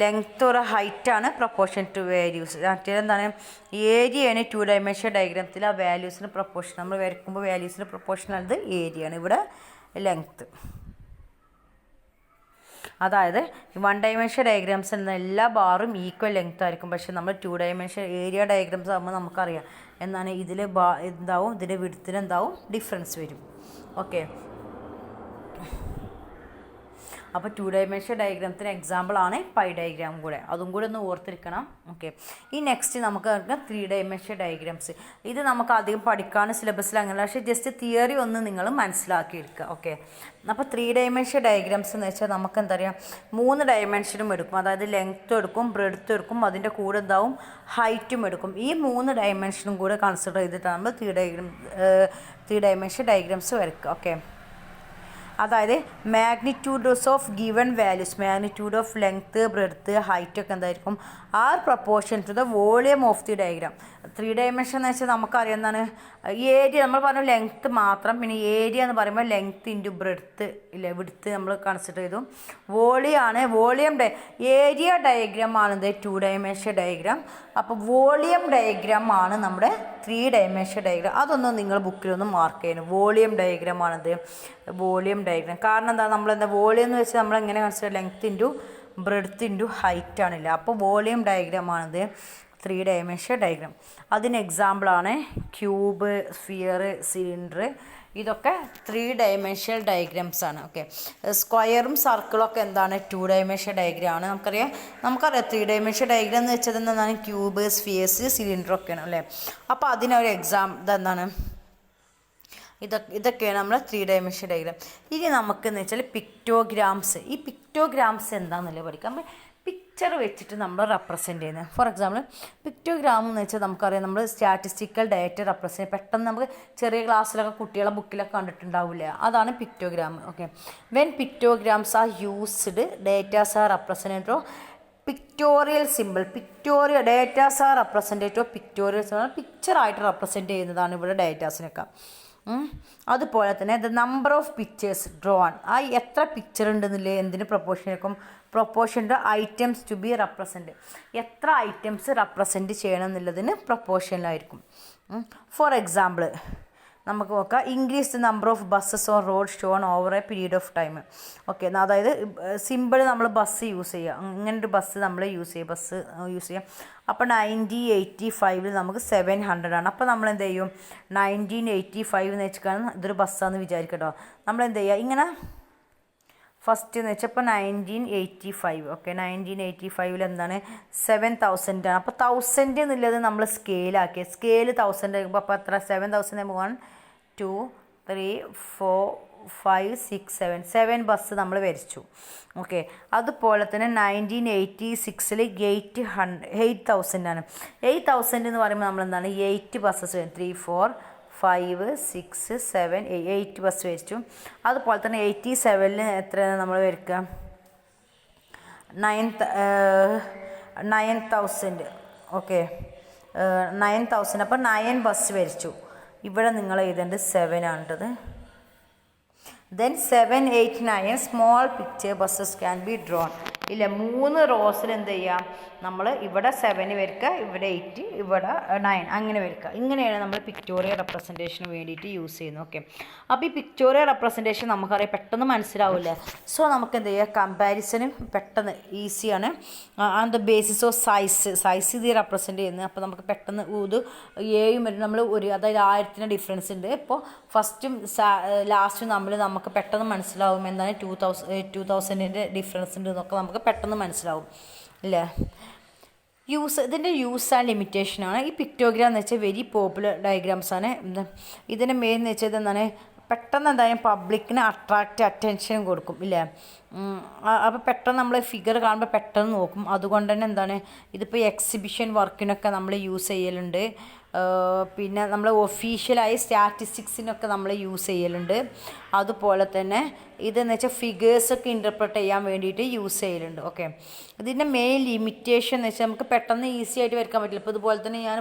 ലെങ്ത്ത് ഒരു ഹൈറ്റാണ് പ്രൊപ്പോർഷൻ ടു വാല്യൂസ്. മറ്റേതെന്താണ് ഏരിയയാണ് 2 ഡയമെൻഷൻ ഡയഗ്രാമത്തിൽ ആ വാല്യൂസിന് പ്രൊപ്പോർഷൻ നമ്മൾ വരയ്ക്കുമ്പോൾ വാല്യൂസിന് പ്രൊപ്പോർഷനാണത് ഏരിയയാണ്, ഇവിടെ ലെങ്ത്ത്. അതായത് 1 ഡയമെൻഷൻ ഡയഗ്രാംസ് എന്ന എല്ലാ ബാറും ഈക്വൽ ലെങ്ത് ആയിരിക്കും. പക്ഷേ നമ്മൾ 2 ഡയമെൻഷൻ ഏരിയ ഡയഗ്രാംസ് ആകുമ്പോൾ നമുക്കറിയാം എന്നാണ് ഇതിൽ എന്താവും ഇതിൻ്റെ വിഡ്ത്തിന് എന്താവും ഡിഫറൻസ് വരും. ഓക്കെ, അപ്പോൾ 2 ഡയമെൻഷൻ ഡയഗ്രാമത്തിന് എക്സാമ്പിളാണ് പൈ ഡയഗ്രാം കൂടെ, അതും കൂടെ ഒന്ന് ഓർത്തിരിക്കണം. ഓക്കെ, ഈ നെക്സ്റ്റ് നമുക്ക് 3 ഡയമെൻഷൻ ഡയഗ്രാംസ്. ഇത് നമുക്ക് അധികം പഠിക്കാൻ സിലബസിൽ അങ്ങനെ, പക്ഷേ ജസ്റ്റ് തിയറി ഒന്ന് നിങ്ങൾ മനസ്സിലാക്കിയെടുക്കുക. ഓക്കെ, അപ്പോൾ 3 ഡയമെൻഷൻ ഡയഗ്രാംസ് എന്ന് വെച്ചാൽ നമുക്ക് എന്താ പറയുക 3 ഡയമെൻഷനും എടുക്കും. അതായത് ലെങ്ത്തും എടുക്കും, ബ്രെഡ്ത്തും എടുക്കും, അതിൻ്റെ കൂടെ എന്താവും ഹൈറ്റും എടുക്കും. ഈ 3 ഡയമെൻഷനും കൂടെ കൺസിഡർ ചെയ്തിട്ടാണ് നമ്മൾ 3 ഡയമെൻഷൻ ഡയഗ്രാംസ് വരയ്ക്കുക. ഓക്കെ, അതായത് magnitudes of given values, magnitude of length breadth height ഒക്കെ എന്തായിരിക്കും are proportion to the volume of the diagram. 3 dimension എന്ന് വെച്ചാൽ നമുക്കറിയാം എന്താണ് ഏരിയ, നമ്മൾ പറഞ്ഞു ലെങ്ത്ത് മാത്രം, പിന്നെ ഏരിയ എന്ന് പറയുമ്പോൾ ലെങ്ത്ത് ഇൻറ്റു ബ്രെഡ്ത്ത് ഇല്ലേ വിഡ്ത്ത് നമ്മൾ കൺസിഡർ ചെയ്തു. വോളിയം ഏരിയ ഡയഗ്രാം ആണിത് 2 ഡയമെൻഷൻ ഡയഗ്രാം. അപ്പോൾ വോളിയം ഡയഗ്രാം ആണ് നമ്മുടെ 3 ഡയമെൻഷൻ ഡയഗ്രാം. അതൊന്നും നിങ്ങൾ ബുക്കിലൊന്നും മാർക്ക് ചെയ്യണം. വോളിയം ഡയഗ്രാം ആണിത്, വോളിയം ഡയഗ്രാം. കാരണം എന്താ നമ്മളെന്താ വോളിയം എന്ന് വെച്ചാൽ നമ്മൾ എങ്ങനെ consider length into breadth into height ആണില്ല. അപ്പോൾ വോളിയം ഡയഗ്രാം ആണിത് 3 ഡയമെൻഷൻ ഡയഗ്രാം. അതിന് എക്സാമ്പിളാണ് ക്യൂബ്, സ്ഫിയർ, സിലിണ്ടർ. ഇതൊക്കെ 3 ഡയമെൻഷൻ ഡയഗ്രാംസ് ആണ്. ഓക്കെ, സ്ക്വയറും സർക്കിളും ഒക്കെ എന്താണ് 2 ഡയമെൻഷൻ ഡയഗ്രാം ആണ്. നമുക്കറിയാം 3 ഡയമെൻഷൻ ഡയഗ്രാം എന്ന് വെച്ചത് എന്താണ് ക്യൂബ്, സ്ഫിയേഴ്സ്, സിലിണ്ടറൊക്കെയാണ് അല്ലേ. അപ്പോൾ അതിനൊരു ഇതെന്താണ് ഇതൊക്കെയാണ് നമ്മൾ 3 ഡയമെൻഷൻ ഡയഗ്രാം. ഇനി നമുക്കെന്ന് വെച്ചാൽ പിക്ടോഗ്രാംസ്. ഈ പിക്ടോഗ്രാംസ് എന്താണെന്നല്ലേ പഠിക്കാം. നമ്മൾ പിക്ചർ വെച്ചിട്ട് നമ്മൾ റെപ്രസെൻറ്റ് ചെയ്യുന്നത്. ഫോർ എക്സാമ്പിൾ പിക്ടോഗ്രാം എന്ന് വെച്ചാൽ നമുക്കറിയാം നമ്മൾ സ്റ്റാറ്റിസ്റ്റിക്കൽ ഡാറ്റ റെപ്രസെൻറ്റ് പെട്ടെന്ന് നമുക്ക് ചെറിയ ക്ലാസ്സിലൊക്കെ കുട്ടികളെ ബുക്കിലൊക്കെ കണ്ടിട്ടുണ്ടാവില്ല, അതാണ് pictogram. Okay, when pictograms are used datas are represented of pictorial simple. Datas are representative of pictorial simple, പിക്ചറായിട്ട് റെപ്രസെൻറ്റ് ചെയ്യുന്നതാണ് ഇവിടെ ഡേറ്റാസിനൊക്കെ. അതുപോലെ തന്നെ the number of pictures drawn, ആ എത്ര പിക്ചർ ഉണ്ടെന്നില്ലേ എന്തിന് പ്രൊപ്പോർഷൻ ആയിരിക്കും, proportion to items to be represent, എത്ര ഐറ്റംസ് റെപ്രസെൻറ്റ് ചെയ്യണം എന്നുള്ളതിന് പ്രൊപ്പോർഷനിലായിരിക്കും. ഫോർ എക്സാമ്പിൾ നമുക്ക് നോക്കാം increase the number of buses on road shown over a period of time. Okay, അതായത് സിമ്പിൾ നമ്മൾ ബസ് യൂസ് ചെയ്യുക, ഇങ്ങനൊരു ബസ് നമ്മൾ യൂസ് ചെയ്യാം. അപ്പോൾ 1985 നമുക്ക് 700 ആണ്. അപ്പോൾ നമ്മൾ എന്ത് ചെയ്യും 1985 എന്ന് വെച്ചാൽ ഇതൊരു ബസ്സാണെന്ന് വിചാരിക്കട്ടോ. നമ്മൾ എന്ത് ചെയ്യുക ഇങ്ങനെ ഫസ്റ്റ് എന്ന് വെച്ചാൽ ഇപ്പോൾ 1985. ഓക്കെ, 1985 എന്താണ് 7000 ആണ്. അപ്പോൾ 1000 എന്നുള്ളത് നമ്മൾ സ്കെയിലാക്കി, സ്കെയിൽ 1000 ആകുമ്പോൾ അപ്പോൾ എത്ര 7000 1 2 3 4 5 6 7 ബസ് നമ്മൾ വരച്ചു. ഓക്കെ, അതുപോലെ തന്നെ 1986 8000 ആണ്. 8000 എന്ന് പറയുമ്പോൾ നമ്മൾ എന്താണ് 8 ബസ്സസ് 3 4 5 6 7 8 ബസ് വരച്ചു. അതുപോലെ തന്നെ 87 എത്രയാണ് നമ്മൾ വരയ്ക്കുക 9000. ഓക്കെ, 9000. അപ്പോൾ 9 ബസ് വരച്ചു. ഇവിടെ നിങ്ങൾ എഴുതേണ്ടത് 7 ആണിട്ടത്. Then 7 8 9 small picture buses can be drawn. ഇല്ല 3 റോസിൽ എന്ത് ചെയ്യാം നമ്മൾ ഇവിടെ 7 വരയ്ക്കുക, ഇവിടെ 8, ഇവിടെ 9 അങ്ങനെ വരയ്ക്കുക. ഇങ്ങനെയാണ് നമ്മൾ പിക്ടോറിയൽ റെപ്രസെൻറ്റേഷന് വേണ്ടിയിട്ട് യൂസ് ചെയ്യുന്നത്. ഓക്കെ, അപ്പോൾ ഈ പിക്ടോറിയൽ റെപ്രസെൻറ്റേഷൻ നമുക്കറിയാം പെട്ടെന്ന് മനസ്സിലാവില്ല. സോ നമുക്ക് എന്ത് ചെയ്യുക കമ്പാരിസനും പെട്ടെന്ന് ഈസിയാണ്. An the basis of size ഇത് റെപ്രസെൻറ്റ് ചെയ്യുന്നത്. അപ്പോൾ നമുക്ക് പെട്ടെന്ന് ഇത് ഏയും വരും നമ്മൾ അതായത് 1000 ഡിഫറൻസ് ഉണ്ട്. ഇപ്പോൾ ഫസ്റ്റും ലാസ്റ്റും നമുക്ക് പെട്ടെന്ന് മനസ്സിലാവും എന്താണ് 2000 ഡിഫറൻസ് ഉണ്ട് എന്നൊക്കെ നമുക്ക് പെട്ടെന്ന് മനസ്സിലാവും അല്ലേ. ഇതിൻ്റെ യൂസ് ആൻഡ് ലിമിറ്റേഷനാണ്. ഈ പിക്ടോഗ്രാം എന്ന് വെച്ചാൽ വെരി പോപ്പുലർ ഡയഗ്രാംസാണ്. ഇതിൻ്റെ മെയിൻ എന്ന് വെച്ചാൽ എന്താണ് പെട്ടെന്ന് എന്തായാലും പബ്ലിക്കിന് അറ്റൻഷൻ കൊടുക്കും ഇല്ലേ. അപ്പോൾ പെട്ടെന്ന് നമ്മൾ ഫിഗർ കാണുമ്പോൾ പെട്ടെന്ന് നോക്കും. അതുകൊണ്ട് തന്നെ എന്താണ് ഇതിപ്പോൾ എക്സിബിഷൻ വർക്കിനൊക്കെ നമ്മൾ യൂസ് ചെയ്യലുണ്ട്. പിന്നെ നമ്മൾ ഒഫീഷ്യലായി സ്റ്റാറ്റിസ്റ്റിക്സിനൊക്കെ നമ്മൾ യൂസ് ചെയ്യലുണ്ട്. അതുപോലെ തന്നെ ഇതെന്ന് വെച്ചാൽ ഫിഗേഴ്സൊക്കെ ഇൻ്റർപ്രറ്റ് ചെയ്യാൻ വേണ്ടിയിട്ട് യൂസ് ചെയ്യലുണ്ട്. ഓക്കെ, ഇതിൻ്റെ മെയിൻ ലിമിറ്റേഷൻ എന്ന് വെച്ചാൽ നമുക്ക് പെട്ടെന്ന് ഈസി ആയിട്ട് വരയ്ക്കാൻ പറ്റില്ല. ഇപ്പോൾ ഇതുപോലെ തന്നെ ഞാൻ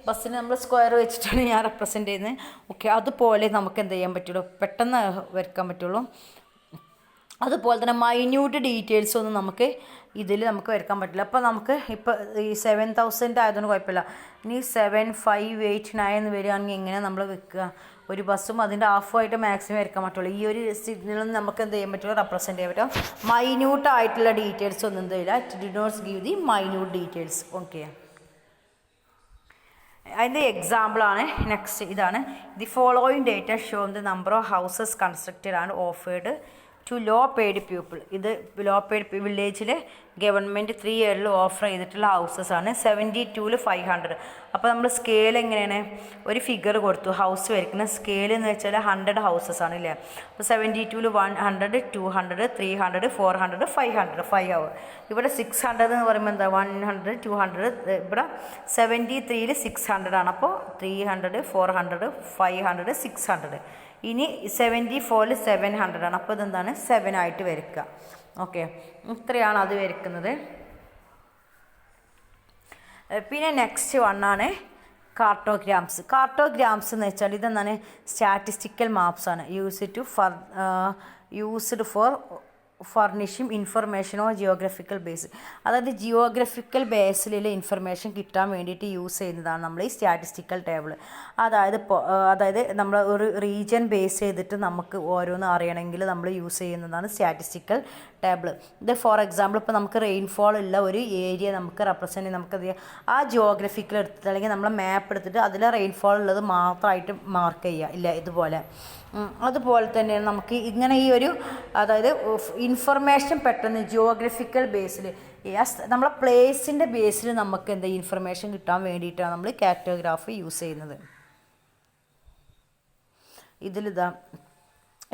ബസ്സിന് നമ്മൾ സ്ക്വയർ വെച്ചിട്ടാണ് ഞാൻ റെപ്രസെൻറ്റ് ചെയ്യുന്നത്. ഓക്കെ, അതുപോലെ നമുക്ക് എന്ത് ചെയ്യാൻ പറ്റുള്ളൂ, പെട്ടെന്ന് വരയ്ക്കാൻ പറ്റുള്ളൂ. അതുപോലെ തന്നെ മൈന്യൂട്ട് ഡീറ്റെയിൽസ് ഒന്നും നമുക്ക് ഇതിൽ നമുക്ക് വരയ്ക്കാൻ പറ്റില്ല. അപ്പോൾ നമുക്ക് ഇപ്പോൾ ഈ 7000 ആയതുകൊണ്ട് കുഴപ്പമില്ല. ഇനി 7589 വരികയാണെങ്കിൽ എങ്ങനെ നമ്മൾ വെക്കുക, ഒരു ബസ്സും അതിൻ്റെ ഹാഫുമായിട്ട് മാക്സിമം വരയ്ക്കാൻ പറ്റുള്ളൂ. ഈ ഒരു സിഗ്നലും നമുക്ക് എന്ത് ചെയ്യാൻ പറ്റുള്ളൂ, റെപ്രസെൻറ്റ് ചെയ്യാൻ പറ്റും. മൈന്യൂട്ട് ആയിട്ടുള്ള ഡീറ്റെയിൽസ് ഒന്നും എന്തില്ല, it did not give the minute details. Okay, അതിൻ്റെ എക്സാമ്പിളാണ് നെക്സ്റ്റ്. ഇതാണ് the following data show the number of houses constructed and offered to low paid people. ഇത് ലോ പെയ്ഡ് വില്ലേജിൽ ഗവൺമെൻറ് 3 ഇയറിൽ ഓഫർ ചെയ്തിട്ടുള്ള ഹൗസസ് ആണ്. 72 500. അപ്പോൾ നമ്മൾ സ്കെയിൽ എങ്ങനെയാണ്, ഒരു ഫിഗർ കൊടുത്തു ഹൗസ് വരയ്ക്കുന്ന സ്കെയിൽ എന്ന് വെച്ചാൽ 100 ഹൗസസ് ആണ് ഇല്ലേ. അപ്പോൾ 72 100 200 300 400 500 5 ആവും. ഇവിടെ 600 എന്ന് പറയുമ്പോൾ എന്താ 100 200. ഇവിടെ 73 600 ആണ്. അപ്പോൾ 300 400 500 600. ഇനി 74 700 ആണ്. അപ്പോൾ ഇതെന്താണ് 7 ആയിട്ട് വരയ്ക്കുക. ഓക്കെ, ഇത്രയാണ് അത് വരയ്ക്കുന്നത്. പിന്നെ നെക്സ്റ്റ് വണ്ണാണ് കാർട്ടോഗ്രാംസ്. കാർട്ടോഗ്രാംസ് എന്ന് വെച്ചാൽ ഇതെന്താണ്, സ്റ്റാറ്റിസ്റ്റിക്കൽ മാപ്സ് ആണ്. Used for furnishing information or geographical base. അതായത് ജിയോഗ്രഫിക്കൽ ബേസിലുള്ള ഇൻഫർമേഷൻ കിട്ടാൻ വേണ്ടിയിട്ട് യൂസ് ചെയ്യുന്നതാണ് നമ്മൾ ഈ സ്റ്റാറ്റിസ്റ്റിക്കൽ ടേബിൾ. അതായത് നമ്മൾ ഒരു റീജിയൻ ബേസ് ചെയ്തിട്ട് നമുക്ക് ഓരോന്ന് അറിയണമെങ്കിൽ നമ്മൾ യൂസ് ചെയ്യുന്നതാണ് സ്റ്റാറ്റിസ്റ്റിക്കൽ ടേബിൾ. ഇത് ഫോർ എക്സാമ്പിൾ ഇപ്പോൾ നമുക്ക് റെയിൻഫോൾ ഉള്ള ഒരു ഏരിയ നമുക്ക് റെപ്രസെൻറ്റ് ചെയ്യാൻ നമുക്കത് ആ ജിയോഗ്രഫിക്കൽ എടുത്തിട്ട് അല്ലെങ്കിൽ നമ്മൾ മാപ്പ് എടുത്തിട്ട് അതിൽ റെയിൻഫോൾ ഉള്ളത് മാത്രമായിട്ട് മാർക്ക് ചെയ്യുക ഇല്ല ഇതുപോലെ. അതുപോലെ തന്നെ നമുക്ക് ഇങ്ങനെ ഈ ഒരു അതായത് ഇൻഫർമേഷൻ പെട്ടെന്ന് ജിയോഗ്രഫിക്കൽ ബേസിൽ നമ്മളെ പ്ലേസിൻ്റെ ബേസിൽ നമുക്ക് എന്താ ഇൻഫർമേഷൻ കിട്ടാൻ വേണ്ടിയിട്ടാണ് നമ്മൾ കാർട്ടോഗ്രാഫ് യൂസ് ചെയ്യുന്നത്.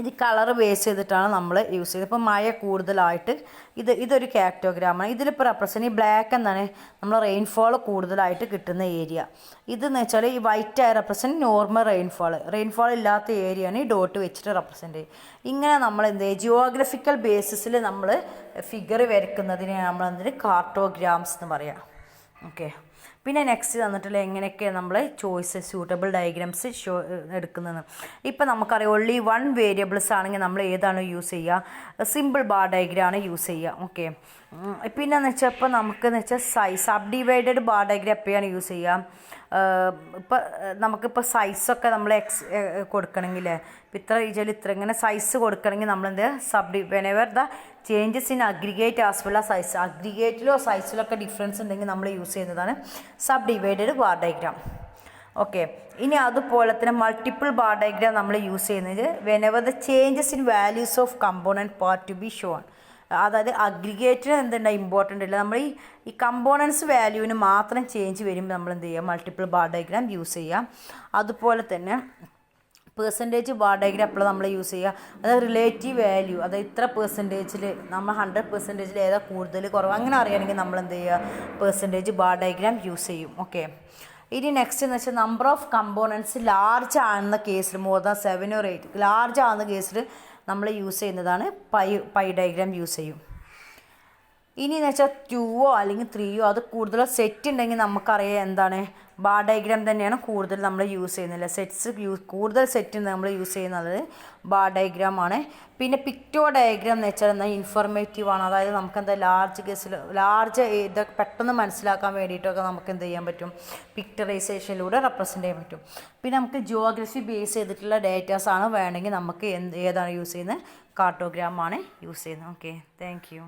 ഇത് കളർ ബേസ് ചെയ്തിട്ടാണ് നമ്മൾ യൂസ് ചെയ്യുന്നത്. ഇപ്പോൾ മഴ കൂടുതലായിട്ട് ഇതൊരു കാർട്ടോഗ്രാമാണ്. ഇതിലിപ്പോൾ റെപ്രസെൻറ്റ് ഈ ബ്ലാക്ക് എന്താണ് നമ്മൾ റെയിൻഫോൾ കൂടുതലായിട്ട് കിട്ടുന്ന ഏരിയ. ഇതെന്ന് വെച്ചാൽ ഈ വൈറ്റ് ആയി റെപ്രസെൻറ്റ് നോർമൽ റെയിൻഫോൾ ഇല്ലാത്ത ഏരിയയാണ് ഈ ഡോട്ട് വെച്ചിട്ട് റെപ്രസെൻറ്റ് ചെയ്യും. ഇങ്ങനെ നമ്മൾ എന്ത് ചെയ്യും, ജിയോഗ്രഫിക്കൽ ബേസിസിൽ നമ്മൾ ഫിഗർ വരയ്ക്കുന്നതിനെ നമ്മൾ കാർട്ടോഗ്രാംസ് എന്ന് പറയാം. ഓക്കെ, പിന്നെ നെക്സ്റ്റ് തന്നിട്ടുള്ള എങ്ങനെയൊക്കെയാണ് നമ്മൾ സ്യൂട്ടബിൾ ഡയഗ്രാംസ് എടുക്കുന്നത്. ഇപ്പം നമുക്കറിയാം ഓൺലി 1 വേരിയബിൾസ് ആണെങ്കിൽ നമ്മൾ ഏതാണ് യൂസ് ചെയ്യുക, സിമ്പിൾ ബാർ ഡയഗ്രാമാണ് യൂസ് ചെയ്യുക. ഓക്കെ, പിന്നെന്ന് വെച്ചാൽ ഇപ്പോൾ നമുക്കെന്ന് വെച്ചാൽ സബ് ഡിവൈഡഡ് ബാർ ഡയഗ്രാം എപ്പോഴാണ് യൂസ് ചെയ്യുക, നമുക്കിപ്പോൾ സൈസൊക്കെ നമ്മൾ കൊടുക്കണമെങ്കിൽ ഇത്ര റീജിയൽ ഇങ്ങനെ സൈസ് കൊടുക്കണമെങ്കിൽ നമ്മളെന്ത് whenever the changes in aggregate as well size, അഗ്രിഗേറ്റിലോ സൈസിലൊക്കെ ഡിഫറൻസ് ഉണ്ടെങ്കിൽ നമ്മൾ യൂസ് ചെയ്യുന്നതാണ് sub divided bar diagram. Okay, ഇനി അതുപോലെ തന്നെ മൾട്ടിപ്പിൾ ബാർ ഡയഗ്രാം നമ്മൾ യൂസ് ചെയ്യുന്നത് whenever the changes in values of component part to be shown. അതായത് അഗ്രിഗേറ്റിന് എന്തുണ്ട് ഇമ്പോർട്ടൻ്റ് ഇല്ല, നമ്മൾ ഈ കമ്പോണൻസ് വാല്യൂവിന് മാത്രം ചേഞ്ച് വരുമ്പോൾ നമ്മൾ എന്ത് ചെയ്യുക, മൾട്ടിപ്പിൾ ബാർ ഡയഗ്രാം യൂസ് ചെയ്യുക. അതുപോലെ തന്നെ പെർസെൻറ്റേജ് ബാർ ഡയഗ്രാം എപ്പോഴും നമ്മൾ യൂസ് ചെയ്യുക, അതായത് റിലേറ്റീവ് വാല്യൂ, അതായത് ഇത്ര പെർസെൻറ്റേജിൽ നമ്മൾ 100% ഏതാ കൂടുതൽ കുറവ് അങ്ങനെ അറിയണമെങ്കിൽ നമ്മൾ എന്ത് ചെയ്യുക, പെർസെൻറ്റേജ് ബാർ ഡയഗ്രാം യൂസ് ചെയ്യും. ഓക്കെ, ഇനി നെക്സ്റ്റ് എന്ന് വെച്ചാൽ നമ്പർ ഓഫ് കമ്പോണൻസ് ലാർജ് ആകുന്ന കേസിൽ മോർ ദാൻ 7 or 8 ലാർജ് ആകുന്ന കേസിൽ നമ്മൾ യൂസ് ചെയ്യുന്നതാണ് പൈ ഡയഗ്രാം യൂസ് ചെയ്യും. ഇനി എന്ന് വെച്ചാൽ 2 അല്ലെങ്കിൽ 3 അത് കൂടുതലോ സെറ്റ് ഉണ്ടെങ്കിൽ നമുക്കറിയാം എന്താണ് ബാർ ഡയഗ്രാം തന്നെയാണ് കൂടുതൽ നമ്മൾ യൂസ് ചെയ്യുന്നില്ല. കൂടുതൽ സെറ്റ് നമ്മൾ യൂസ് ചെയ്യുന്നത് ബാർ ഡയഗ്രാം ആണ്. പിന്നെ പിക്ടോ ഡയഗ്രാം എന്ന് വെച്ചാൽ എന്നാൽ ഇൻഫോർമേറ്റീവ് ആണ്, അതായത് നമുക്ക് എന്താ ലാർജ് ഇതൊക്കെ പെട്ടെന്ന് മനസ്സിലാക്കാൻ വേണ്ടിയിട്ടൊക്കെ നമുക്ക് എന്ത് ചെയ്യാൻ പറ്റും, പിക്ചറൈസേഷനിലൂടെ റെപ്രസെൻറ്റ് ചെയ്യാൻ പറ്റും. പിന്നെ നമുക്ക് ജിയോഗ്രഫി ബേസ് ചെയ്തിട്ടുള്ള ഡേറ്റാസാണ് വേണമെങ്കിൽ നമുക്ക് ഏതാണ് യൂസ് ചെയ്യുന്നത്, കാർട്ടോഗ്രാം ആണ് യൂസ് ചെയ്യുന്നത്. Okay, thank you.